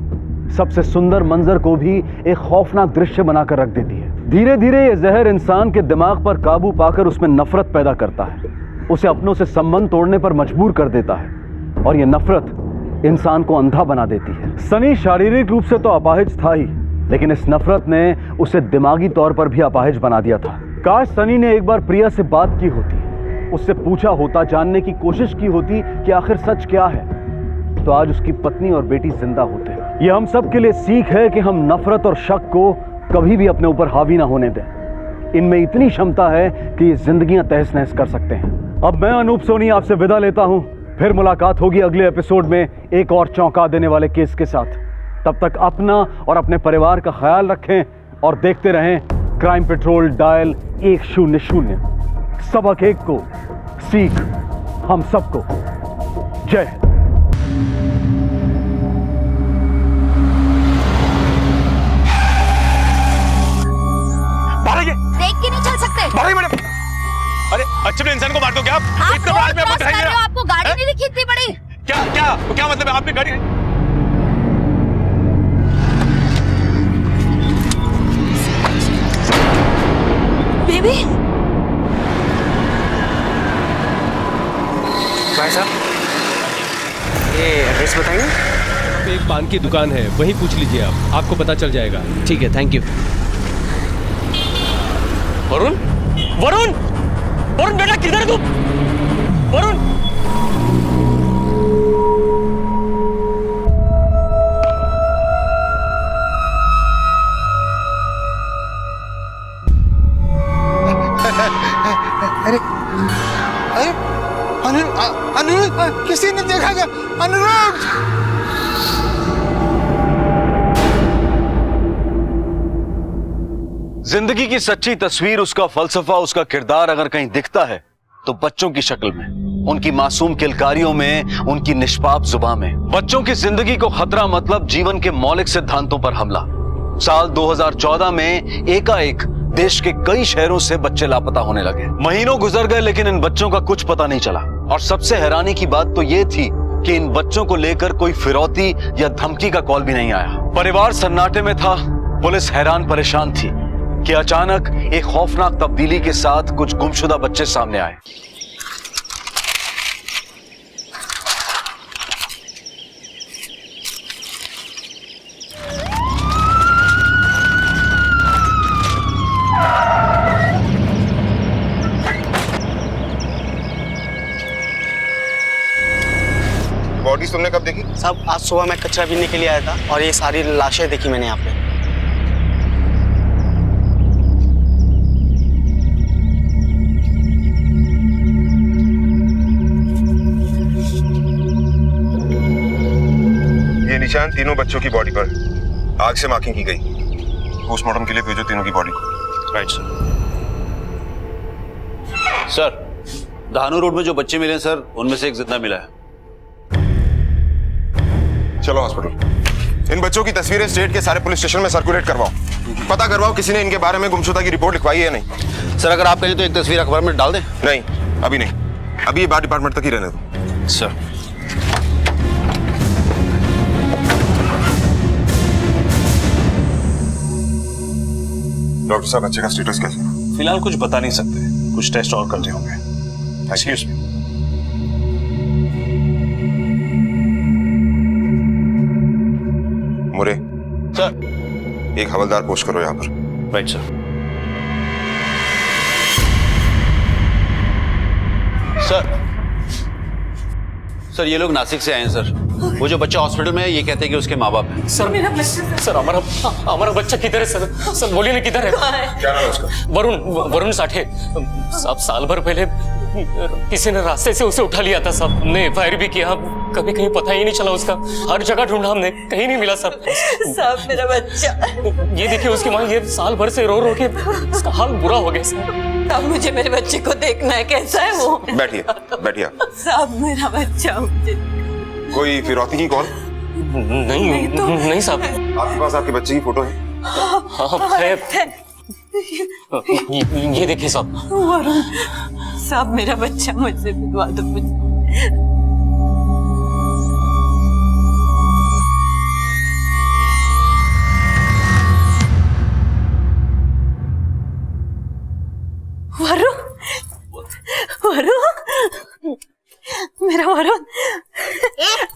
C: सबसे सुंदर मंजर को भी एक खौफनाक दृश्य बनाकर रख देती है। धीरे धीरे यह जहर इंसान के दिमाग पर काबू पाकर उसमें नफरत पैदा करता है, उसे अपनों से संबंध तोड़ने पर मजबूर कर देता है और यह नफरत इंसान को अंधा बना देती है। सनी शारीरिक रूप से तो अपाहिज था ही, लेकिन इस नफरत ने उसे दिमागी तौर पर भी अपाहिज बना दिया था। काश सनी ने एक बार प्रिया से बात की होती, उससे पूछा होता, जानने की कोशिश की होती कि आखिर सच क्या है, तो आज उसकी पत्नी और बेटी जिंदा होते। यह हम सब के लिए सीख है कि हम नफरत और शक को कभी भी अपने ऊपर हावी ना होने दें। इनमें इतनी क्षमता है कि ये जिंदगियां तहस नहस कर सकते हैं। अब मैं अनूप सोनी आपसे विदा लेता हूं। फिर मुलाकात होगी अगले एपिसोड में एक और चौंका देने वाले केस के साथ। तब तक अपना और अपने परिवार का ख्याल रखें और देखते रहें क्राइम पेट्रोल डायल 100। सबक एक को, सीख हम सबको। जय हिंद।
P: देख के नहीं चल सकते।
Q: मैडम, अरे अच्छे इंसान को मार दो क्या आप? इतने बड़े आदमी आपको दिखाई नहीं रहा?
P: आपको गाड़ी नहीं दिखी इतनी बड़ी?
Q: क्या क्या क्या मतलब है? आपने गाड़ी
P: बेबी।
R: भाई साहब, ये एड्रेस बताएंगे?
M: एक पान की दुकान है, वहीं पूछ लीजिए आप, आपको पता चल जाएगा।
R: ठीक है, थैंक यू।
Q: वरुण, वरुण, वरुण बेटा किधर है तू? वरुण,
D: अरे अरे अनुरुद्ध, किसी ने देखा क्या? अनुरुद्ध!
C: जिंदगी की सच्ची तस्वीर, उसका फलसफा, उसका किरदार अगर कहीं दिखता है तो बच्चों की शक्ल में, उनकी मासूम किलकारियों में, उनकी निष्पाप जुबान में। बच्चों की जिंदगी को खतरा मतलब जीवन के मौलिक सिद्धांतों पर हमला। साल 2014 में एकाएक देश के कई शहरों से बच्चे लापता होने लगे। महीनों गुजर गए लेकिन इन बच्चों का कुछ पता नहीं चला। और सबसे हैरानी की बात तो यह थी कि इन बच्चों को लेकर कोई फिरौती या धमकी का कॉल भी नहीं आया। परिवार सन्नाटे में था, पुलिस हैरान परेशान थी कि अचानक एक खौफनाक तब्दीली के साथ कुछ गुमशुदा बच्चे सामने आए।
Q: बॉडी तुमने कब देखी?
R: साहब, आज सुबह मैं कचरा बीनने के लिए आया था और ये सारी लाशें देखी मैंने यहाँ पे।
Q: ये निशान तीनों बच्चों की बॉडी पर आग से मार्किंग की गई। पोस्टमार्टम के लिए भेजो तीनों की बॉडी को।
S: Right sir. धानु रोड में जो बच्चे मिले सर, उनमें से एक जिंदा मिला है।
Q: चलो हॉस्पिटल। इन बच्चों की तस्वीरें स्टेट के सारे पुलिस स्टेशन में सर्कुलेट करवाओ। पता करवाओ किसी ने इनके बारे में गुमशुदा की रिपोर्ट लिखवाई है नहीं।
S: सर अगर आप कहें तो एक तस्वीर अखबार में डाल दें।
Q: नहीं, अभी नहीं, अभी ये बात डिपार्टमेंट तक ही रहने दो।
S: सर
Q: डॉक्टर साहब बच्चे का स्टेटस कैसा है?
S: फिलहाल कुछ बता नहीं सकते, कुछ टेस्ट और करने होंगे। Excuse me.
Q: मुरे
S: सर,
Q: एक हवलदार पोस्ट करो यहाँ पर।
S: Right sir. सर ये लोग नासिक से आए हैं सर। वो जो बच्चा हॉस्पिटल में है ये कहते हैं कि उसके माँ बाप हैं।
E: सर मेरा बच्चा, सर हमारा बच्चा किधर है सर? सर बोलिए ना किधर है?
Q: क्या नाम है उसका?
E: वरुण साठे साहब। साल भर पहले किसी ने रास्ते से उसे उठा लिया था साहब। हमने एफआईआर भी किया, कभी कहीं पता ही नहीं चला उसका। हर जगह ढूंढा हमने, कहीं नहीं मिला साहब।
P: साहब मेरा बच्चा।
E: ये देखिए उसकी माँ ये साल भर से रो रो के उसका हाल बुरा हो गया साहब।
P: अब मुझे मेरे बच्चे को देखना है, कैसा है वो?
Q: बैठिए बैठिए।
P: साहब मेरा बच्चा मुझे।
Q: कोई फिरौती की कॉल?
E: नहीं साहब।
Q: आपके पास आपके बच्चे की फोटो है?
E: हाँ है। ये देखिए साहब।
P: वरुण साहब मेरा बच्चा मुझसे मिलवा दो मुझे। वरुण मेरा वरुण।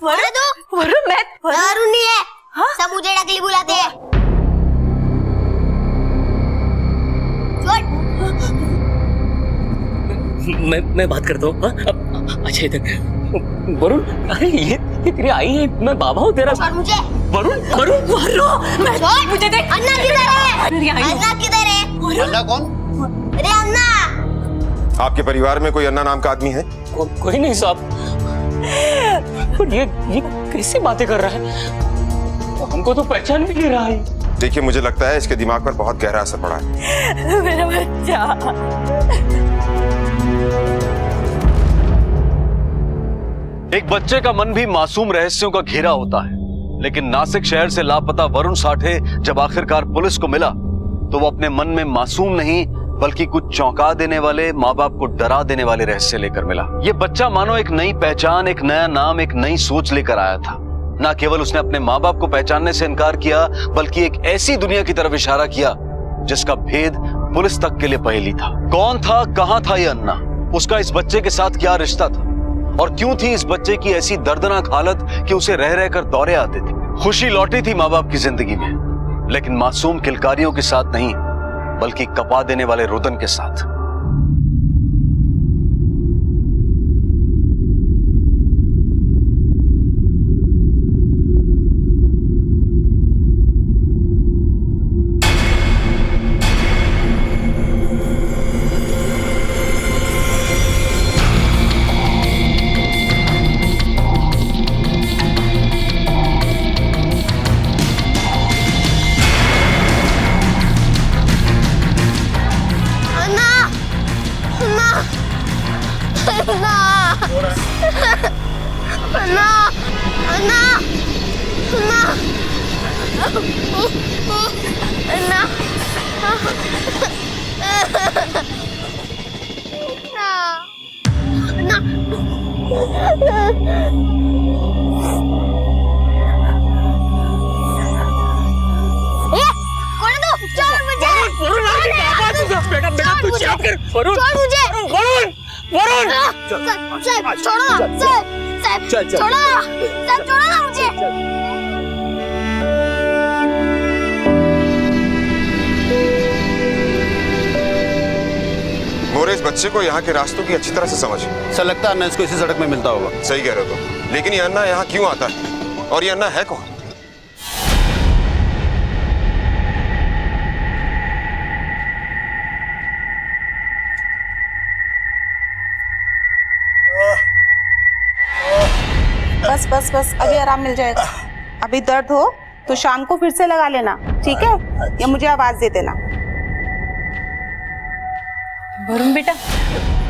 P: वरुण मैं
O: वरुण नहीं है। हाँ? सब मुझे डकली बुलाते हैं।
E: मैं बात करता हूँ। अच्छा इधर वरुण। अरे ये तेरी आई है, मैं बाबा हूँ तेरा।
O: मुझे
E: वरुण
O: मुझे देख। अन्ना किधर है? अन्ना किधर है?
S: अन्ना कौन?
O: अरे अन्ना।
Q: आपके परिवार में कोई अन्ना नाम का आदमी है?
E: कोई नहीं साहब। ये कैसी बातें कर रहा है? हमको तो पहचान भी नहीं रहा है।
Q: देखिए मुझे लगता है इसके दिमाग पर बहुत गहरा असर पड़ा है।
P: मेरा बच्चा।
C: एक बच्चे का मन भी मासूम रहस्यों का घेरा होता है, लेकिन नासिक शहर से लापता वरुण साठे जब आखिरकार पुलिस को मिला तो वो अपने मन में मासूम नहीं बल्कि कुछ चौंका देने वाले, माँ बाप को डरा देने वाले रहस्य लेकर मिला। ये बच्चा मानो एक नई पहचान, एक नया नाम, एक नई सोच लेकर आया था। ना केवल उसने अपने माँ बाप को पहचानने से इनकार किया बल्कि एक ऐसी दुनिया की तरफ इशारा किया जिसका भेद पुलिस तक के लिए पहेली था। कौन था, कहां था ये अन्ना? उसका इस बच्चे के साथ क्या रिश्ता था और क्यों थी इस बच्चे की ऐसी दर्दनाक हालत कि उसे रह रहकर दौरे आते थे? खुशी लौटी थी माँ बाप की जिंदगी में, लेकिन मासूम किलकारियों के साथ नहीं बल्कि कपा देने वाले रुदन के साथ।
Q: मोरे इस बच्चे को यहाँ के रास्तों की अच्छी तरह से समझ।
S: सर लगता है अन्ना इसको इसी सड़क में मिलता होगा।
Q: सही कह रहे हो तो। लेकिन ये अन्ना यहाँ क्यों आता है और ये अन्ना है कौन?
T: बस बस बस अभी आराम मिल जाएगा। अभी दर्द हो तो शाम को फिर से लगा लेना, ठीक है? या मुझे आवाज दे देना।
H: वरुण बेटा,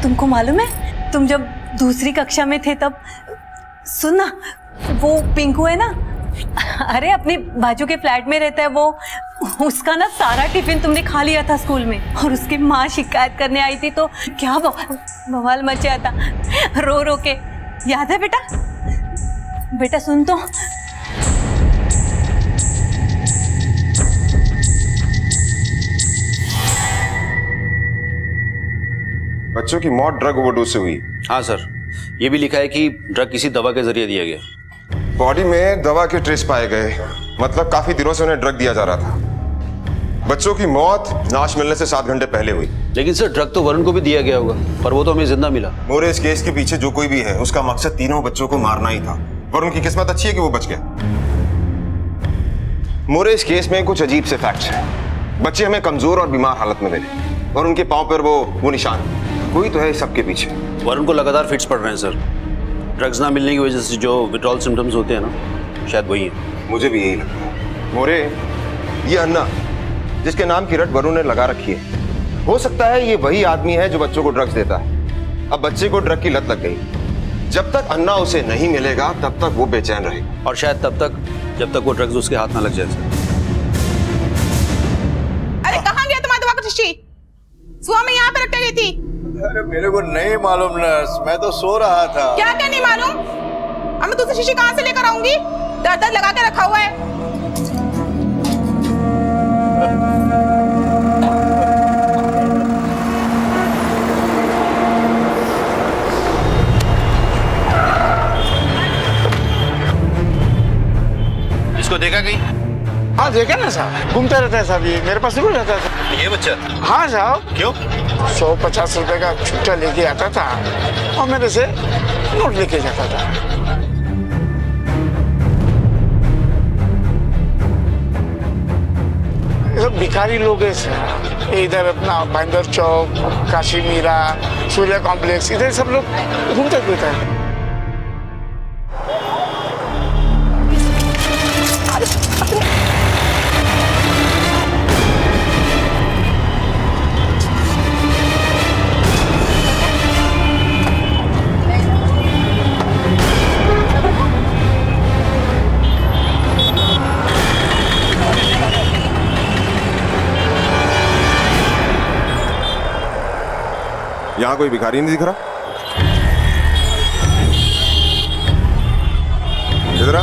H: तुमको मालूम है तुम जब दूसरी कक्षा में थे तब, सुन ना, वो पिंकू है ना, अरे अपने बाजू के फ्लैट में रहता है वो, उसका ना सारा टिफिन तुमने खा लिया था स्कूल में और उसकी माँ शिकायत करने आई थी तो क्या बवाल मचा था रो रो के। याद है बेटा? बेटा सुन तो।
Q: बच्चों की मौत ड्रग ओवरडोज से हुई।
S: हाँ सर, ये भी लिखा है कि ड्रग किसी दवा के जरिए दिया गया।
Q: बॉडी में दवा के ट्रेस पाए गए, मतलब काफी दिनों से उन्हें ड्रग दिया जा रहा था। बच्चों की मौत लाश मिलने से 7 घंटे पहले हुई।
S: लेकिन सर ड्रग तो वरुण को भी दिया गया होगा, पर वो तो हमें जिंदा मिला।
Q: मोरे, इस केस के पीछे जो कोई भी है उसका मकसद तीनों बच्चों को मारना ही था। वरुण की किस्मत अच्छी है कि वो बच गया। मोरे, इस केस में कुछ अजीब से फैक्ट्स हैं। बच्चे हमें कमजोर और बीमार हालत में मिले और उनके पांव पर वो निशान। कोई तो है सबके पीछे।
S: वरुण को लगातार फिट्स पड़ रहे हैं सर। ड्रग्स ना मिलने की वजह से जो विड्रॉल सिम्टम्स होते हैं ना, शायद वही है।
Q: मुझे भी यही लगता है। मोरे, ये अन्ना जिसके नाम की रट वरुण ने लगा रखी है, हो सकता है ये वही आदमी है जो बच्चों को ड्रग्स देता है। अब बच्चे को ड्रग की लत लग गई। जब तक अन्ना उसे नहीं मिलेगा तब तक वो बेचैन रहेगा,
S: और शायद तब तक जब तक वो ड्रग्स उसके हाथ ना लग जाए सर।
T: अरे कहाँ गया तुम्हारा दवा का शीशी? सुबह में यहाँ पे रख गई थी।
U: अरे मेरे को नहीं मालूम नर्स, मैं तो सो रहा था।
T: क्या क्या नहीं मालूम? अब मैं दूसरी शीशी कहाँ से लेकर आऊंगी? दर्द लगा के रखा हुआ है।
S: इसको देखा कहीं?
U: हाँ देखा ना साहब, घूमता रहता है साहब, ये मेरे पास जरूर रहता था।
S: ये बच्चा?
U: हाँ साहब।
S: क्यों?
U: 150 रुपए का छुट्टा लेके आता था और मेरे से नोट लेके जाता था। ये सब भिखारी लोग हैं सर। इधर अपना बंदर चौक, काशी मीरा, सूर्या कॉम्प्लेक्स, इधर सब लोग घूमते फिरते हैं।
Q: यहाँ कोई भिखारी नहीं दिख रहा। इधर आ।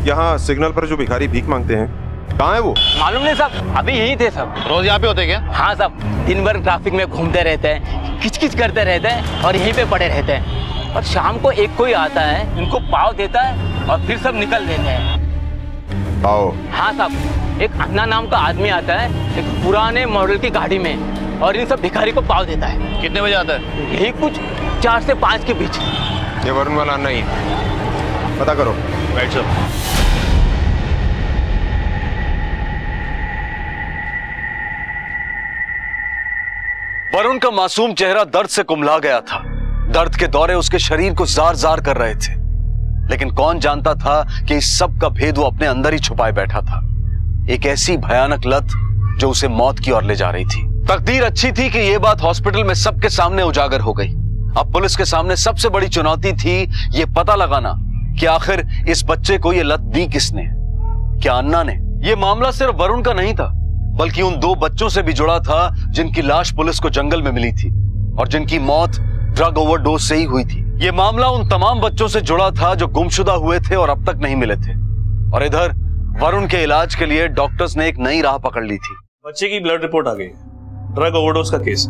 Q: यहाँ सिग्नल पर जो भिखारी भीख मांगते हैं, कहाँ है वो?
V: मालूम नहीं साहब, अभी यही थे सब।
S: रोज यहाँ पे होते क्या?
V: हाँ साहब, दिन भर ट्रैफिक में घूमते रहते हैं, किचकिच करते रहते हैं और यहीं पे पड़े रहते हैं। और शाम को एक कोई आता है, इनको पाव देता है और फिर सब निकल देते हैं।
Q: पाव?
V: हाँ साहब, एक अन्ना नाम का आदमी आता है एक पुराने मॉडल की गाड़ी में और इन सब भिखारी को पाव देता है।
S: कितने बजे आता है?
V: यही कुछ 4 से 5 के बीच।
Q: ये वरुण वाला अन्ना ही है, पता करो।
S: Right sir.
C: वरुण का मासूम चेहरा दर्द से कुम्हला गया था। दर्द के दौरे उसके शरीर को जार जार कर रहे थे, लेकिन कौन जानता था कि इस सब का भेद वो अपने अंदर ही छुपाए बैठा था। एक ऐसी भयानक लत जो उसे मौत की ओर ले जा रही थी। तकदीर अच्छी थी कि यह बात हॉस्पिटल में सबके सामने उजागर हो गई। अब पुलिस के सामने सबसे बड़ी चुनौती थी ये पता लगाना कि आखिर इस बच्चे को ये लत दी किसने। क्या अन्ना ने? यह मामला सिर्फ वरुण का नहीं था, बल्कि उन 2 बच्चों से भी जुड़ा था जिनकी लाश पुलिस को जंगल में मिली थी और जिनकी मौत ड्रग ओवरडोज से ही हुई थी। यह मामला उन तमाम बच्चों से जुड़ा था जो गुमशुदा हुए थे और अब तक नहीं मिले थे। और इधर वरुण के इलाज के लिए डॉक्टर्स ने एक नई राह पकड़ ली थी।
W: बच्चे की ब्लड रिपोर्ट आ गई, ड्रग ओवरडोज का केस।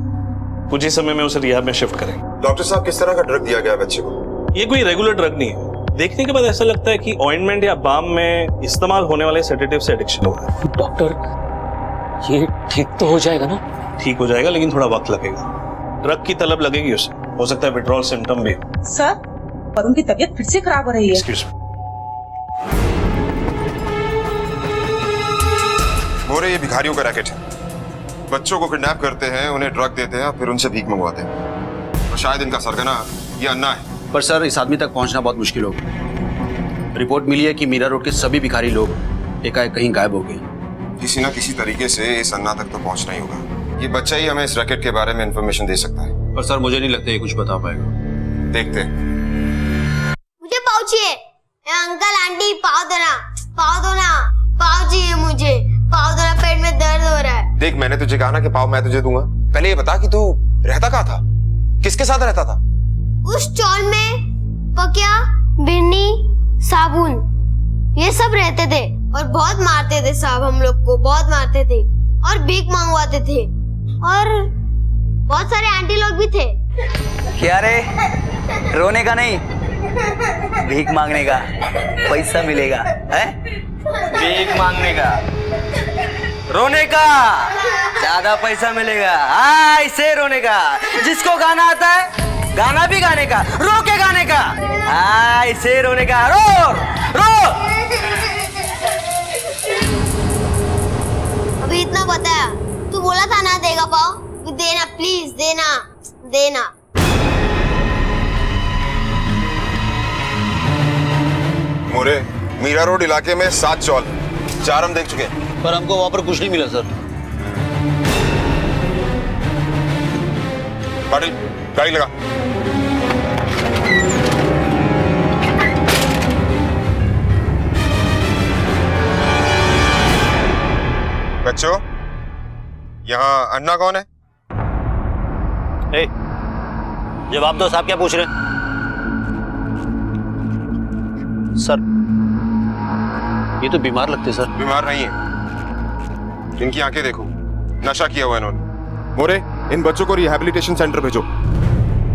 W: कुछ ही समय में उसे रिहाब में शिफ्ट करेंगे।
Q: डॉक्टर साहब, किस तरह का ड्रग दिया गया बच्चे को?
W: ये कोई रेगुलर ड्रग नहीं है। देखने के बाद ऐसा लगता है कि ऑइंटमेंट या बाम में इस्तेमाल होने वाले सेडेटिव से एडिक्शन हुआ है।
E: डॉक्टर, ये ठीक तो हो जाएगा ना?
W: ठीक हो जाएगा, लेकिन थोड़ा वक्त लगेगा। ड्रग की तलब लगेगी उसे, हो सकता है विड्रॉल सिम्टम भी।
T: सर, वरुण की तबीयत फिर से खराब हो रही है।
W: Excuse me.
Q: मोरे, ये भिखारियों का रैकेट है। बच्चों को किडनैप करते हैं, उन्हें ड्रग देते हैं, फिर उनसे भीख मंगवाते हैं। और शायद इनका सरगना ये अन्ना है।
S: पर सर, इस आदमी तक पहुंचना बहुत मुश्किल होगा। रिपोर्ट मिली है कि मीरा रोड के सभी भिखारी लोग एकाएक कहीं गायब हो गए।
Q: किसी ना किसी तरीके से इस अन्ना तक तो पहुंचना ही होगा। ये बच्चा ही हमें इस रैकेट के बारे में इंफॉर्मेशन दे सकता है।
S: पर सर, मुझे नहीं लगता ये कुछ बता पाएगा।
Q: देखते हैं।
O: मुझे पाव चाहिए। अंकल आंटी पाव देना, पाव दो ना, पाव चाहिए मुझे, पाव दो ना, पेट में दर्द हो रहा है।
Q: देख, मैंने तुझे कहा ना कि पाव मैं तुझे दूंगा। पहले ये बता कि तू रहता कहाँ था, किसके साथ रहता था?
O: उस स्टॉल में पकिया, बिन्नी, साबुन ये सब रहते थे। और बहुत मारते थे साहब, हम लोग को बहुत मारते थे और भीख मंगवाते थे और बहुत सारे आंटी लोग भी थे।
V: क्या रे, रोने का नहीं, भीख मांगने का, पैसा मिलेगा है? भीख मांगने का, रोने का ज्यादा पैसा मिलेगा। ऐसे रोने का, जिसको गाना आता है गाना भी गाने का, रो के गाने का, ऐसे रोने का, रो रो।
O: अभी इतना बताया, तू बोला था ना देगा पाओ, देना प्लीज, देना देना।
Q: मोरे, मीरा रोड इलाके में 7 चौल, 4 हम देख चुके हैं,
S: पर हमको वहां पर कुछ नहीं मिला सर।
Q: पाटिल, गाड़ी लगा। बच्चों, यहाँ अन्ना कौन है?
S: ए, जवाब दो साहब, क्या पूछ रहे हैं? सर, ये तो बीमार लगते सर।
Q: बीमार नहीं है, इनकी आंखें देखो, नशा किया हुआ इन्होंने। मोरे, इन बच्चों को रिहैबिलिटेशन सेंटर भेजो।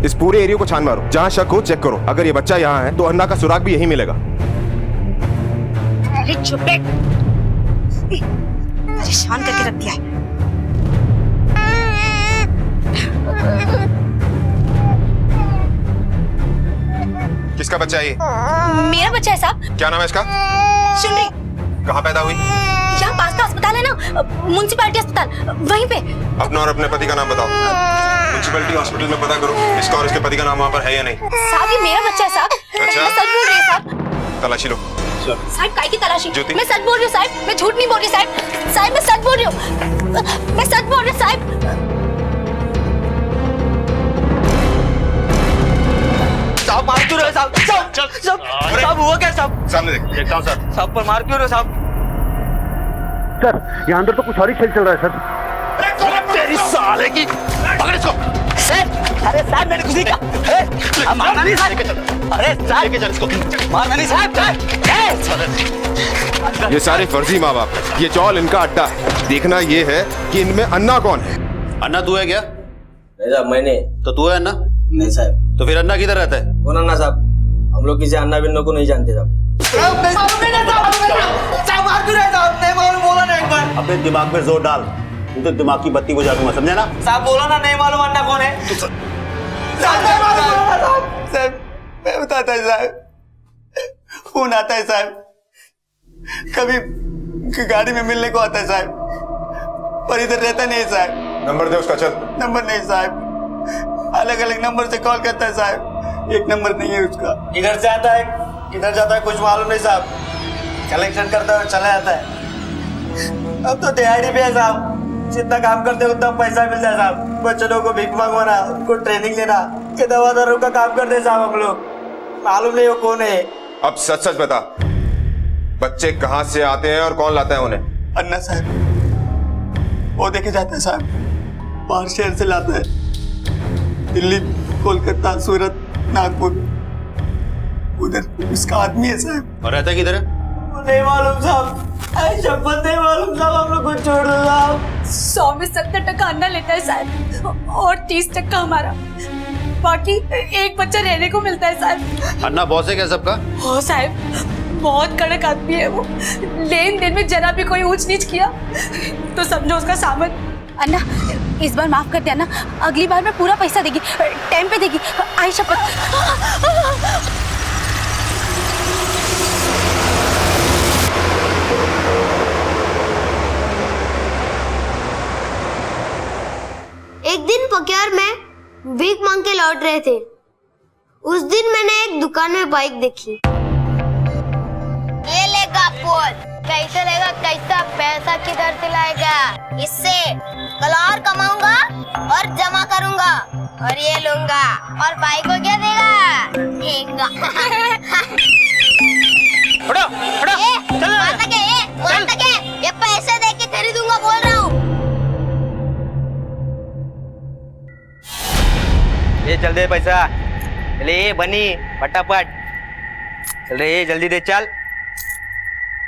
Q: इस पूरे एरिया को छान मारो, जहां शक हो चेक करो। अगर ये बच्चा यहाँ है तो अन्ना का सुराग भी यही मिलेगा।
B: अरे चुप बैठ, परेशान करके रख दिया है।
Q: किसका बच्चा है ये?
B: मेरा बच्चा है साहब।
Q: क्या नाम है इसका?
B: शुनरी।
Q: कहाँ पैदा हुई?
B: यहाँ पास का अस्पताल है ना, म्युनिसिपैलिटी अस्पताल, वहीं पे।
Q: अपना और अपने पति का नाम बताओ। म्युनिसिपैलिटी हॉस्पिटल में पता करो इसका और इसके पति का नाम वहाँ पर है या नहीं।
B: साहब ये मेरा बच्चा है साहब।
Q: अच्छा?
B: मैं सच बोल रही हूँ साहब।
Q: तलाशी लो।
B: साहब काय की तलाशी?
Q: ज्योति?
B: मैं सच बोल रही हूँ साहब, मैं झूठ नहीं बोल रही साहब। साहब मैं सच बोल रही हूँ, मैं सच बोल रही हूँ साहब।
V: साहब मार क्यों रहे साहब? साहब हुआ क्या साहब?
Q: सामने देखता हूँ सर।
V: साहब पर मार क्यों रहे साहब?
M: सर, यहाँ अंदर तो कुछ और ही खेल चल रहा है सर।
V: तेरी साले की, पकड़ इसको। अरे साहब मैंने कुछ नहीं कहा। मारना नहीं साहब। अरे साहब मारना नहीं साहब।
Q: ये सारे फर्जी माँ बाप, ये चौल इनका अड्डा है। देखना ये है कि इनमें अन्ना कौन है।
S: अन्ना तू है क्या?
V: नहीं साहब मैंने।
S: तो तू है अन्ना?
V: नहीं साहब।
S: तो फिर अन्ना किधर रहता है?
V: कौन अन्ना साहब? हम लोग किसी अन्ना बिन्नो को नहीं जानते साहब। साहब मार क्यों रहे साहब? नहीं मालूम, बोला ना एक बार।
S: अपने दिमाग पे जोर डाल, नहीं तो दिमाग की बत्ती बुझा दूंगा, समझे ना?
V: साहब बोला ना, नहीं मालूम अन्ना कौन है।
S: साहब मैं बताता है साहब, फोन आता है साहब, कभी गाड़ी में मिलने को आता है साहब, पर इधर रहता नहीं है साहब।
Q: नंबर दे उसका, चल।
S: नंबर नहीं साहब, अलग अलग नंबर से कॉल करता है साहब, एक नंबर नहीं है उसका। इधर से आता है, इधर जाता है, कुछ मालूम नहीं साहब, कलेक्शन करता है और चला जाता है। अब तो दिहाड़ी पे है साहब, जितना काम करते हैं उतना पैसा मिलता है साहब। बच्चों को भीख मंगवाना, उनको ट्रेनिंग लेना, के दवादारों का काम करते हैं साहब हम लोग। मालूम नहीं वो कौन है।
Q: अब सच सच बता, बच्चे कहाँ से आते हैं और कौन लाता है उन्हें?
S: अन्ना साहब वो देखे जाता है साहब, बाहर शहर से लाता है, दिल्ली, कोलकाता, सूरत, नागपुर, उधर उसका आदमी है साहब।
V: और रहता किधर है?
S: नहीं मालूम साहब, शपथ नहीं मालूम साहब, हम लोग को छोड़ दो साहब।
B: 100 में 70% अन्ना लेता है साहब, और 30% हमारा, बाकी एक बच्चा रहने को मिलता है साहब।
S: अन्ना बॉस है क्या सबका?
B: हो साहब, बहुत कड़क आदमी है वो, लेन देन में जरा भी कोई ऊंच नीच किया तो समझो उसका सामन। अन्ना इस बार माफ कर दे अन्ना, अगली बार मैं पूरा पैसा देगी, टाइम पे देगी, आई शपथ।
O: एक दिन पक्यार में भीख मांग के लौट रहे थे। उस दिन मैंने एक दुकान में बाइक देखी। ये लेगा पोल, कैसे लेगा, कैसा पैसा किधर से लाएगा? इससे कल और कमाऊंगा और जमा करूंगा और ये लूंगा, और भाई को क्या देगा? देगा। ये पैसे दे के खरीदूंगा बोल रहा हूँ।
V: ये चल दे पैसा, चले बनी फटाफट, चल रहे जल्दी दे, चल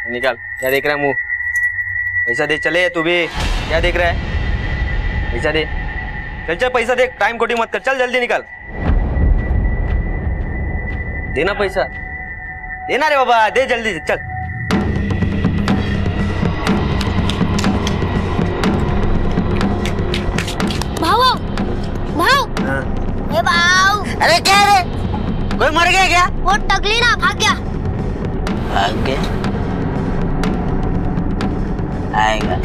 V: निकाल। क्या देख रहा है मुंह? पैसा दे, चले तू भी। क्या देख रहा है? पैसा दे, चल चल पैसा दे, टाइम खोटी मत कर, चल जल्दी निकल। देना पैसा, देना रे बाबा, दे जल्दी से, चल।
O: भाऊ भाऊ ए भाऊ,
V: अरे क्या रे, कोई मर गया क्या?
O: वो टकली ना भाग गया।
V: भाग गया? आएगा,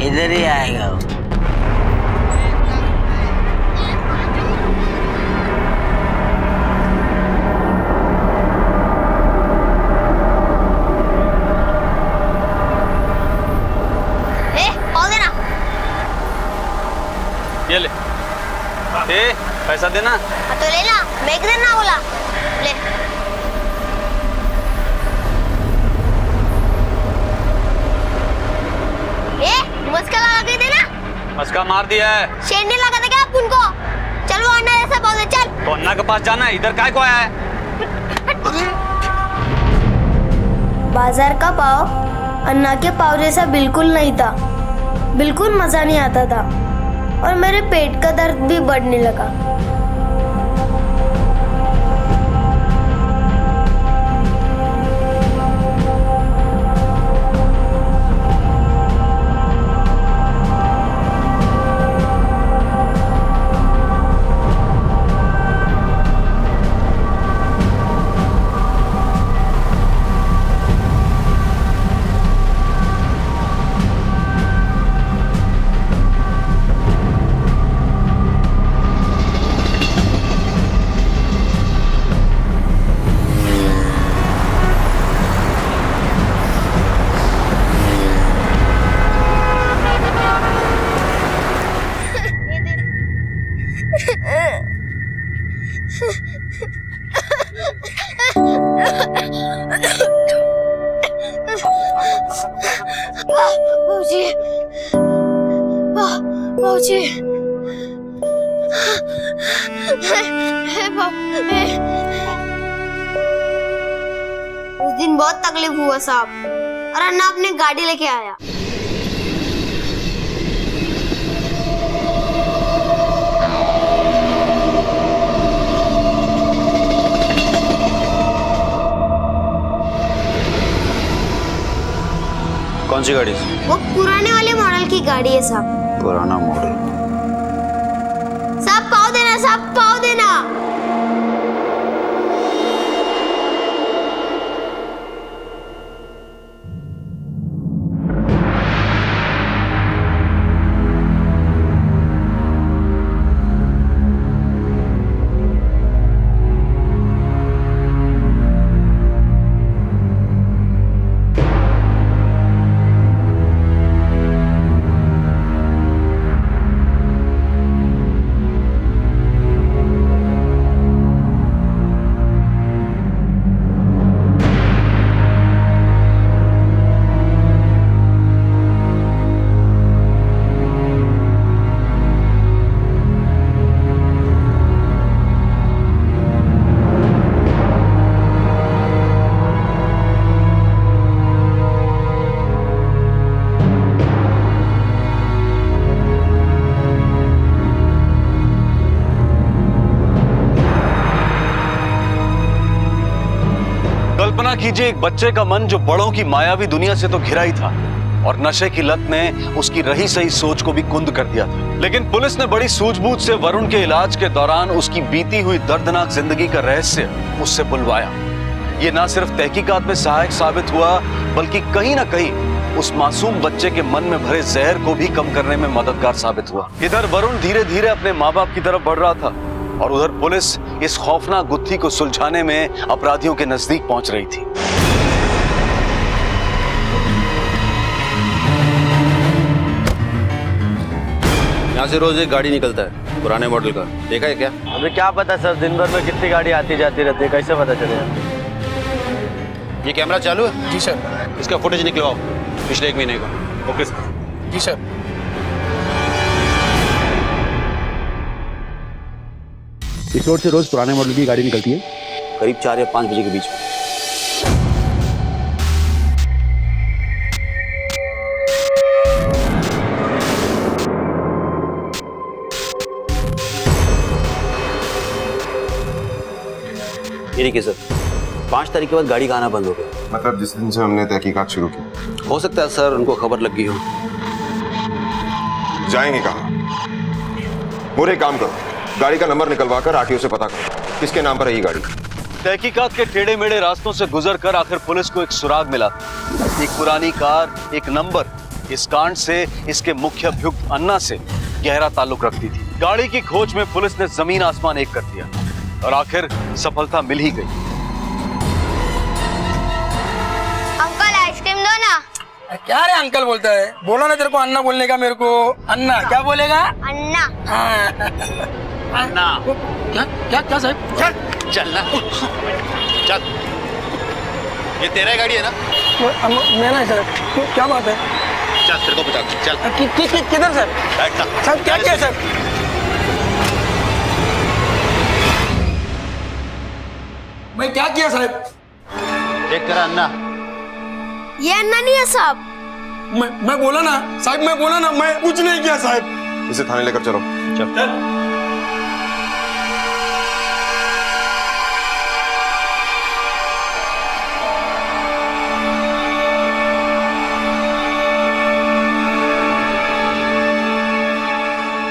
V: इधर ही आएगा वो।
E: ये ले, पैसा देना।
O: तो ले ला, मैं एक दिन ना बोला ले। मस्का लगा के देना।
E: मस्का मार दिया है।
O: शेर नहीं लगा था क्या आप उनको? चल वो अन्ना जैसा बोल दे, चल।
E: तो अन्ना के पास जाना है, इधर काय को आया है?
O: बाजार का पाव अन्ना के पाव जैसा बिल्कुल नहीं था, बिल्कुल मजा नहीं आता था और मेरे पेट का दर्द भी बढ़ने लगा। उस दिन बहुत तकलीफ हुआ साहब, और अन्ना अपनी गाड़ी लेके आया।
V: कौन सी गाड़ी?
O: वो पुराने वाले मॉडल की गाड़ी है साहब।
V: पुराना मॉडल?
O: साहब पाव देना, साहब पाव देना।
C: कल्पना कीजिए एक बच्चे का मन जो बड़ों की मायावी दुनिया से तो घिरा ही था और नशे की लत ने उसकी रही सही सोच को भी कुंद कर दिया था। लेकिन पुलिस ने बड़ी सूझबूझ से वरुण के इलाज के दौरान उसकी बीती हुई दर्दनाक जिंदगी का रहस्य उससे बुलवाया। ये ना सिर्फ तहकीकात में सहायक साबित हुआ बल्कि कहीं ना कहीं उस मासूम बच्चे के मन में भरे जहर को भी कम करने में मददगार साबित हुआ। इधर वरुण धीरे धीरे अपने माँ बाप की तरफ बढ़ रहा था और उधर पुलिस इस खौफनाक गुत्थी को सुलझाने में अपराधियों के नजदीक पहुंच रही थी।
V: यहाँ से रोज एक गाड़ी निकलता है पुराने मॉडल का, देखा है क्या?
R: अभी क्या पता सर, दिन भर में कितनी गाड़ी आती जाती रहती है, कैसे पता चलेगा?
V: ये कैमरा चालू है?
U: जी सर।
V: इसका फुटेज निकलवाओ पिछले 1 महीने का।
U: Okay sir. जी सर।
C: इस रोड से रोज पुराने मॉडल की गाड़ी निकलती है
V: करीब 4 या 5 बजे के बीच में।
F: ठीक है सर। 5 तारीख के बाद गाड़ी का आना बंद हो गया।
Q: मतलब जिस दिन से हमने तहकीकात शुरू की।
F: हो सकता है सर उनको खबर लग गई हो।
Q: जाएंगे कहाँ? मोरे एक काम करो, गाड़ी का नंबर निकलवा कर आरटीओ से पता करो किसके नाम पर है ये गाड़ी।
C: तहकीकात के टेढ़े मेढ़े रास्तों से गुजरकर आखिर पुलिस को एक सुराग मिला। एक पुरानी कार, एक नंबर। इस कांड से इसके मुख्य अभियुक्त अन्ना से गहरा ताल्लुक रखती थी। गाड़ी की खोज में पुलिस ने जमीन आसमान एक कर दिया और आखिर सफलता मिल ही गई।
O: अंकल आइसक्रीम दो ना।
U: क्या रे अंकल बोलता है? बोला ना तेरे को अन्ना बोलने का। मेरे को अन्ना क्या बोलेगा?
O: अन्ना।
U: अन्ना क्या क्या क्या साहब? चल
F: चल ना, चल। ये तेरा गाड़ी है ना?
U: मेरा है सर। क्या बात है?
F: चल तेरे को बता, चल।
U: किधर सर?
F: बैठ ना।
U: सर क्या किया सर? मैं क्या किया साहब?
F: देख तेरा अन्ना।
O: ये अन्ना नहीं है साहब।
U: मैं बोला ना साहब, मैं बोला ना, मैं कुछ नहीं किया साहब।
Q: इसे थाने लेकर चलो।
U: चल।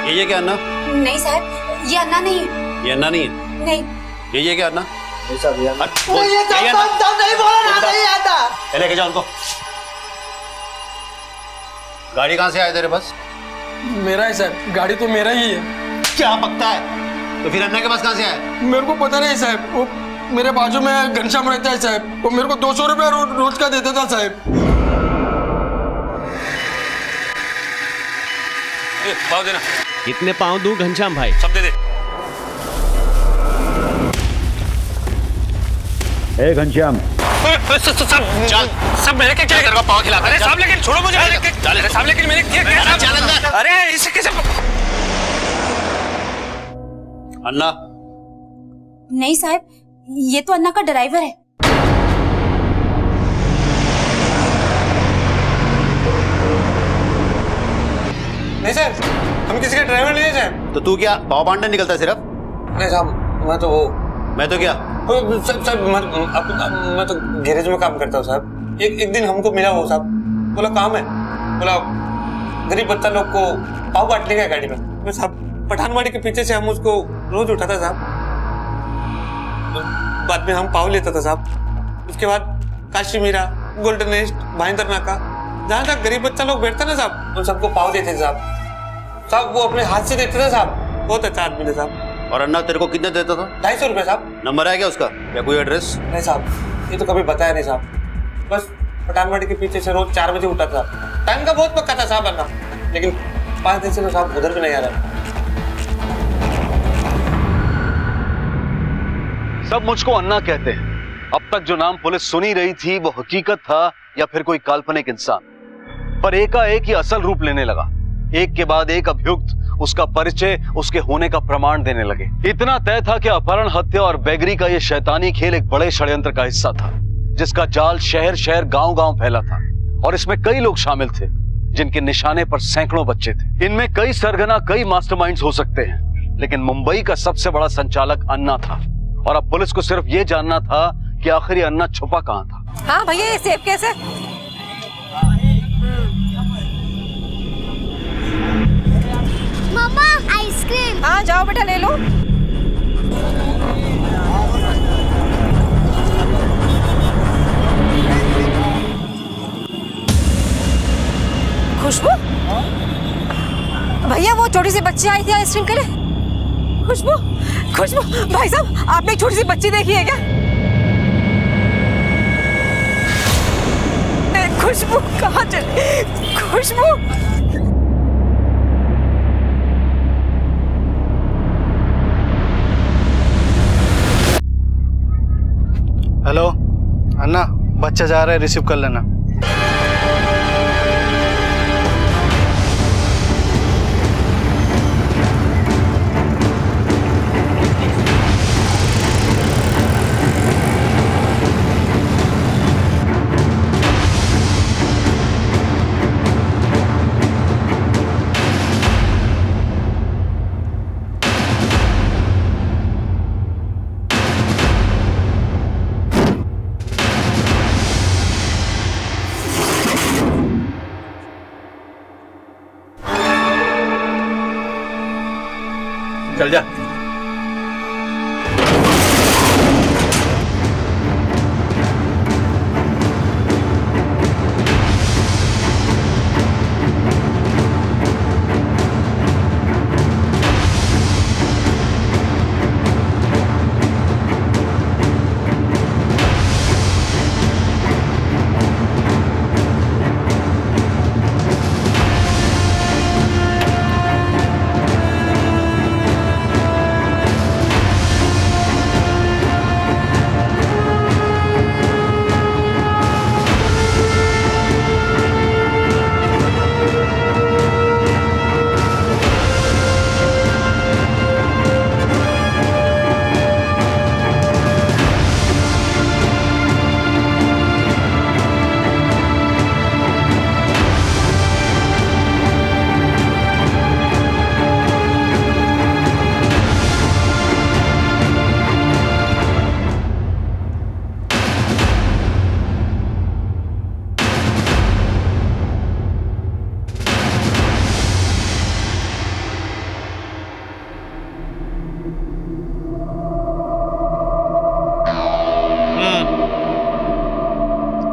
F: ये क्या अन्ना?
B: नहीं साहब, ये अन्ना नहीं है।
F: ये अन्ना नहीं है?
B: नहीं।
F: ये क्या अन्ना?
U: नहीं साहब, ये अन्ना
F: नहीं बोला ना, नहीं आता। लेके जाओ उनको। गाड़ी कहाँ से आया तेरे पास?
U: मेरा है सर, गाड़ी तो मेरा ही है।
F: क्या बकता है? तो फिर अन्ना के पास कहाँ से आया?
U: मेरे को पता नहीं साहब, वो मेरे बाजू में घनश्याम रहता है साहब, वो मेरे को 200 रुपया रोज का देता था साहब।
E: पाव देना।
M: कितने पाँव दूं घनश्याम भाई?
E: सब दे दे।
C: ए घनश्याम,
E: चल सब मेरे के क्या करेगा? पाव खिला। अरे साहब लेकिन छोड़ो मुझे। अरे साहब लेकिन मैंने क्या चल अंदर। अरे इसे कैसे?
F: अन्ना?
B: नहीं साहब, ये तो अन्ना का ड्राइवर है।
U: नहीं सर, हम किसी का ड्राइवर नहीं है साहब।
F: तो तू क्या पाव बांटने निकलता है सिर्फ?
U: नहीं साहब, मैं तो
F: क्या
U: साहब मैं तो गैरेज में काम करता हूँ साहब। एक दिन हमको मिला वो साहब, बोला काम है, बोला गरीब बच्चा लोग को पाव बांटने का गाड़ी में। मैं साहब पठानवाड़ी के पीछे से हम उसको रोज उठाता साहब, बाद में हम पाव लेता था साहब। उसके बाद काशी मीरा, गोल्डन नेस्ट, भाईंदर नाका, जहाँ तक गरीब बच्चा लोग बैठता ना साहब, उन सबको पाव देते थे साहब। साहब वो अपने हाथ से देते थे साहब। बहुत अच्छा आदमी थे साहब।
F: और अन्ना तेरे को कितना देता था?
U: 250 रुपए साहब।
F: नंबर है क्या उसका या कोई एड्रेस?
U: नहीं साहब, ये तो कभी बताया नहीं साहब। बस पठानवाड़ी के पीछे से रोज 4 बजे उठा था। टाइम का बहुत पक्का था साहब अन्ना, लेकिन 5 दिन से तो साहब उधर भी नहीं आ रहा।
C: सब मुझको अन्ना कहते हैं। अब तक जो नाम पुलिस सुनी रही थी वो हकीकत था या फिर कोई काल्पनिक इंसान। पर एकाएक ही असल रूप लेने लगा। एक के बाद एक अभियुक्त उसका परिचय, उसके होने का प्रमाण देने लगे। इतना तय था कि अपहरण, हत्या और बेगरी का यह शैतानी खेल एक बड़े षड्यंत्र का हिस्सा था, जिसका जाल शहर शहर गांव गांव फैला था। और इसमें कई लोग शामिल थे जिनके निशाने पर सैकड़ों बच्चे थे। इनमें कई सरगना, कई मास्टरमाइंड्स हो सकते हैं, लेकिन मुंबई का सबसे बड़ा संचालक अन्ना था। और अब पुलिस को सिर्फ ये जानना था कि आखिर अन्ना छुपा कहां था।
H: हाँ भैया, ये सेब कैसे?
O: मम्मा आइसक्रीम।
H: हाँ जाओ बेटा ले लो। खुशबू? भैया वो छोटी सी बच्ची आई थी आइसक्रीम के लिए। खुशबू, खुशबू भाई साहब, आपने एक छोटी सी बच्ची देखी है क्या? खुशबू कहाँ चली? खुशबू
U: हेलो अन्ना, बच्चा जा रहा है, रिसीव कर लेना। चल जा।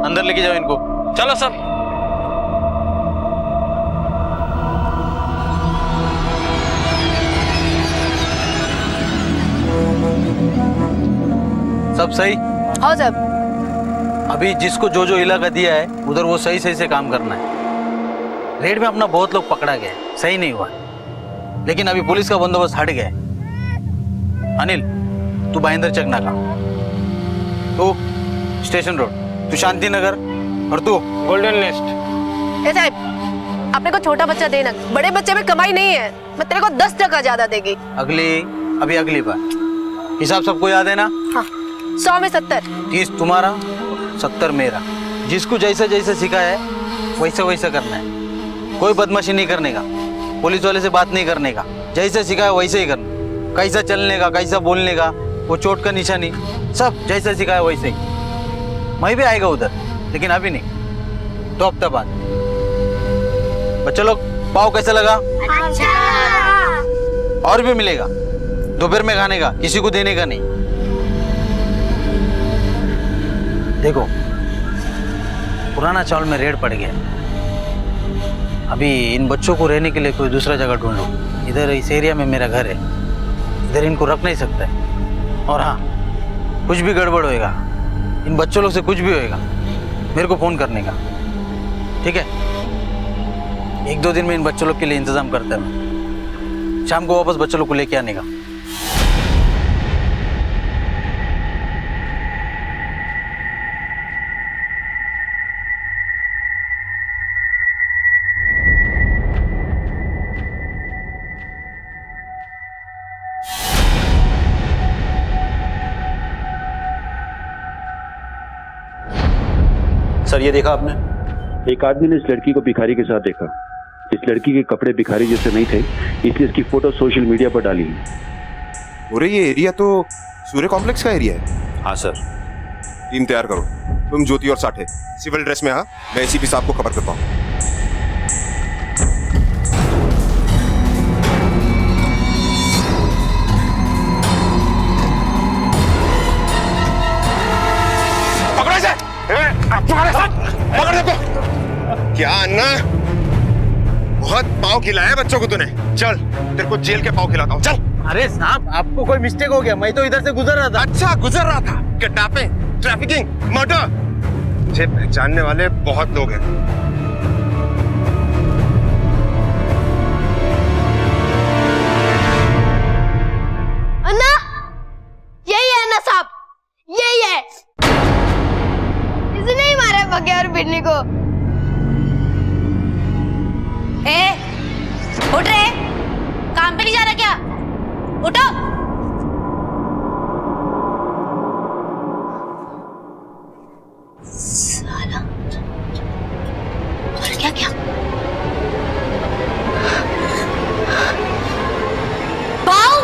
R: अंदर लेके जाओ इनको। चलो सब। सब सही?
B: हाँ साहब।
V: अभी जिसको जो जो इलाका दिया है उधर वो सही सही से काम करना है। रेड में अपना बहुत लोग पकड़ा गया, सही नहीं हुआ, लेकिन अभी पुलिस का बंदोबस्त हट गया है। अनिल तू भाईंदर चक नाका, तू स्टेशन रोड, तू शांति नगर और तू गोल्डन नेस्ट।
A: ए साहब अपने को छोटा बच्चा देना, बड़े बच्चे में कमाई नहीं है, मैं तेरे को 10 टका ज्यादा देगी।
V: अगली बार हिसाब सबको याद है ना?
A: हाँ 100 में 70।
V: 30 तुम्हारा 70 मेरा। जिसको जैसा जैसा सिखा है वैसा वैसा करना है, कोई बदमाशी नहीं करने का, पुलिस वाले से बात नहीं करने का, जैसे सिखा है वैसे ही करना, कैसा चलने का, कैसा बोलने का, वो चोट का निशानी सब जैसा सिखा है वैसे ही। मैं भी आएगा उधर, लेकिन अभी नहीं, 2 हफ्ता बाद। बच्चे लोग पाव कैसा लगा? अच्छा। और भी मिलेगा, दोपहर में खाने का, किसी को देने का नहीं। देखो पुराना चावल में रेड पड़ गया, अभी इन बच्चों को रहने के लिए कोई दूसरा जगह ढूंढो। इधर इस एरिया में मेरा घर है, इधर इनको रख नहीं सकता है। और हाँ, कुछ भी गड़बड़ होएगा, इन बच्चों लोग से कुछ भी होएगा, मेरे को फोन करने का, ठीक है? 1-2 दिन में इन बच्चों लोग के लिए इंतजाम करता है, शाम को वापस बच्चों लोग को लेके आने का।
N: सर ये देखा आपने? एक आदमी ने इस लड़की को भिखारी के साथ देखा। इस लड़की के कपड़े भिखारी जैसे नहीं थे, इसलिए इसकी फोटो सोशल मीडिया पर डाली है।
Q: अरे ये एरिया तो सूर्य कॉम्प्लेक्स का एरिया है।
N: हाँ सर।
Q: टीम तैयार करो, तुम ज्योति और साठे सिविल ड्रेस में। हाँ मैं एसीपी साहब को खबर करता हूँ। तुम्हारे साथ पकड़ दे। क्या अन्ना, बहुत पाव खिलाया बच्चों को तूने। चल तेरे को जेल के पाव खिलाता हूँ, चल।
V: अरे साहब आपको कोई मिस्टेक हो गया, मैं तो इधर से गुजर रहा था।
Q: अच्छा गुजर रहा था? किडनैपिंग, ट्रैफिकिंग, मर्डर, मुझे पहचानने वाले बहुत लोग हैं।
O: अन्ना यही है अन्ना साहब, यही है, इसने ही मारा बगैर बिन्नी को।
B: ए, उठ रहे, काम पे नहीं जा रहा क्या? उठो। साला मर गया क्या? बाऊ,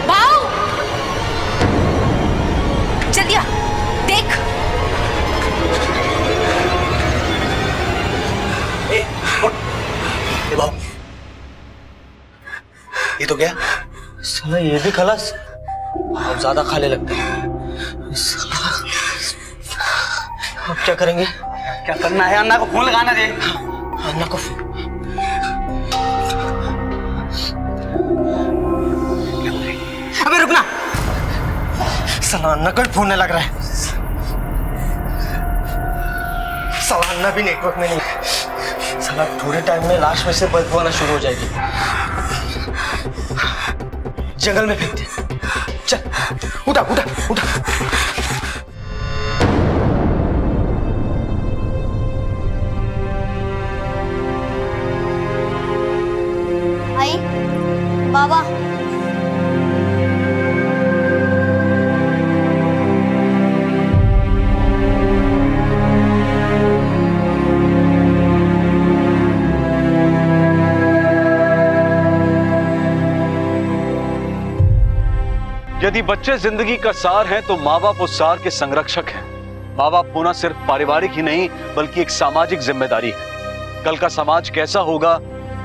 B: बाऊ, जल्दी आ, देख।
V: ये तो क्या?
R: साला ये भी खलास, बहुत ज्यादा खाने लगता है। अब क्या करेंगे?
V: क्या करना है? अन्ना को फोन लगाना दे।
R: अन्ना को फोन।
V: अबे रुकना।
R: साला अन्ना का भी फोन नहीं लग रहा है। साला अन्ना भी नेटवर्क में नहीं। साला थोड़े टाइम में लाश में से बदबू आना शुरू हो जाएगी। जंगल में फेंकते। चल उठा उठा उठा।
O: आई बाबा,
C: यदि बच्चे जिंदगी का सार हैं तो माँ बाप उस सार के संरक्षक हैं। माँ बाप होना सिर्फ पारिवारिक ही नहीं बल्कि एक सामाजिक जिम्मेदारी है। कल का समाज कैसा होगा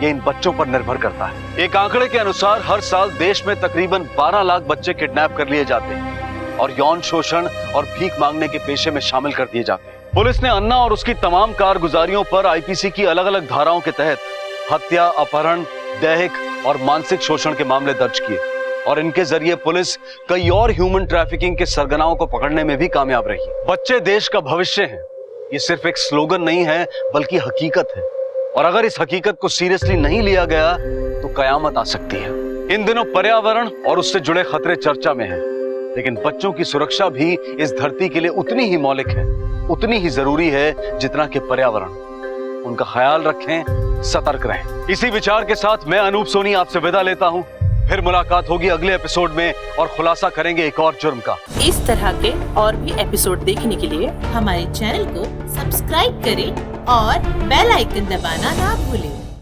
C: ये इन बच्चों पर निर्भर करता है। एक आंकड़े के अनुसार हर साल देश में तकरीबन 12 लाख बच्चे किडनैप कर लिए जाते हैं और यौन शोषण और भीख मांगने के पेशे में शामिल कर दिए जाते हैं। पुलिस ने अन्ना और उसकी तमाम कारगुजारियों पर आईपीसी की अलग अलग धाराओं के तहत हत्या, अपहरण, दैहिक और मानसिक शोषण के मामले दर्ज किए और इनके जरिए पुलिस कई और ह्यूमन ट्रैफिकिंग के सरगनाओं को पकड़ने में भी कामयाब रही। बच्चे देश का भविष्य हैं। ये सिर्फ एक स्लोगन नहीं है बल्कि हकीकत है और अगर इस हकीकत को सीरियसली नहीं लिया गया तो कयामत आ सकती है। इन दिनों पर्यावरण और उससे जुड़े खतरे चर्चा में हैं, लेकिन बच्चों की सुरक्षा भी इस धरती के लिए उतनी ही मौलिक है, उतनी ही जरूरी है जितना कि पर्यावरण। उनका ख्याल रखें, सतर्क रहें। इसी विचार के साथ मैं अनूप सोनी आपसे विदा लेता हूं। फिर मुलाकात होगी अगले एपिसोड में और खुलासा करेंगे एक और जुर्म का।
I: इस तरह के और भी एपिसोड देखने के लिए हमारे चैनल को सब्सक्राइब करें और बेल आइकन दबाना ना भूलें।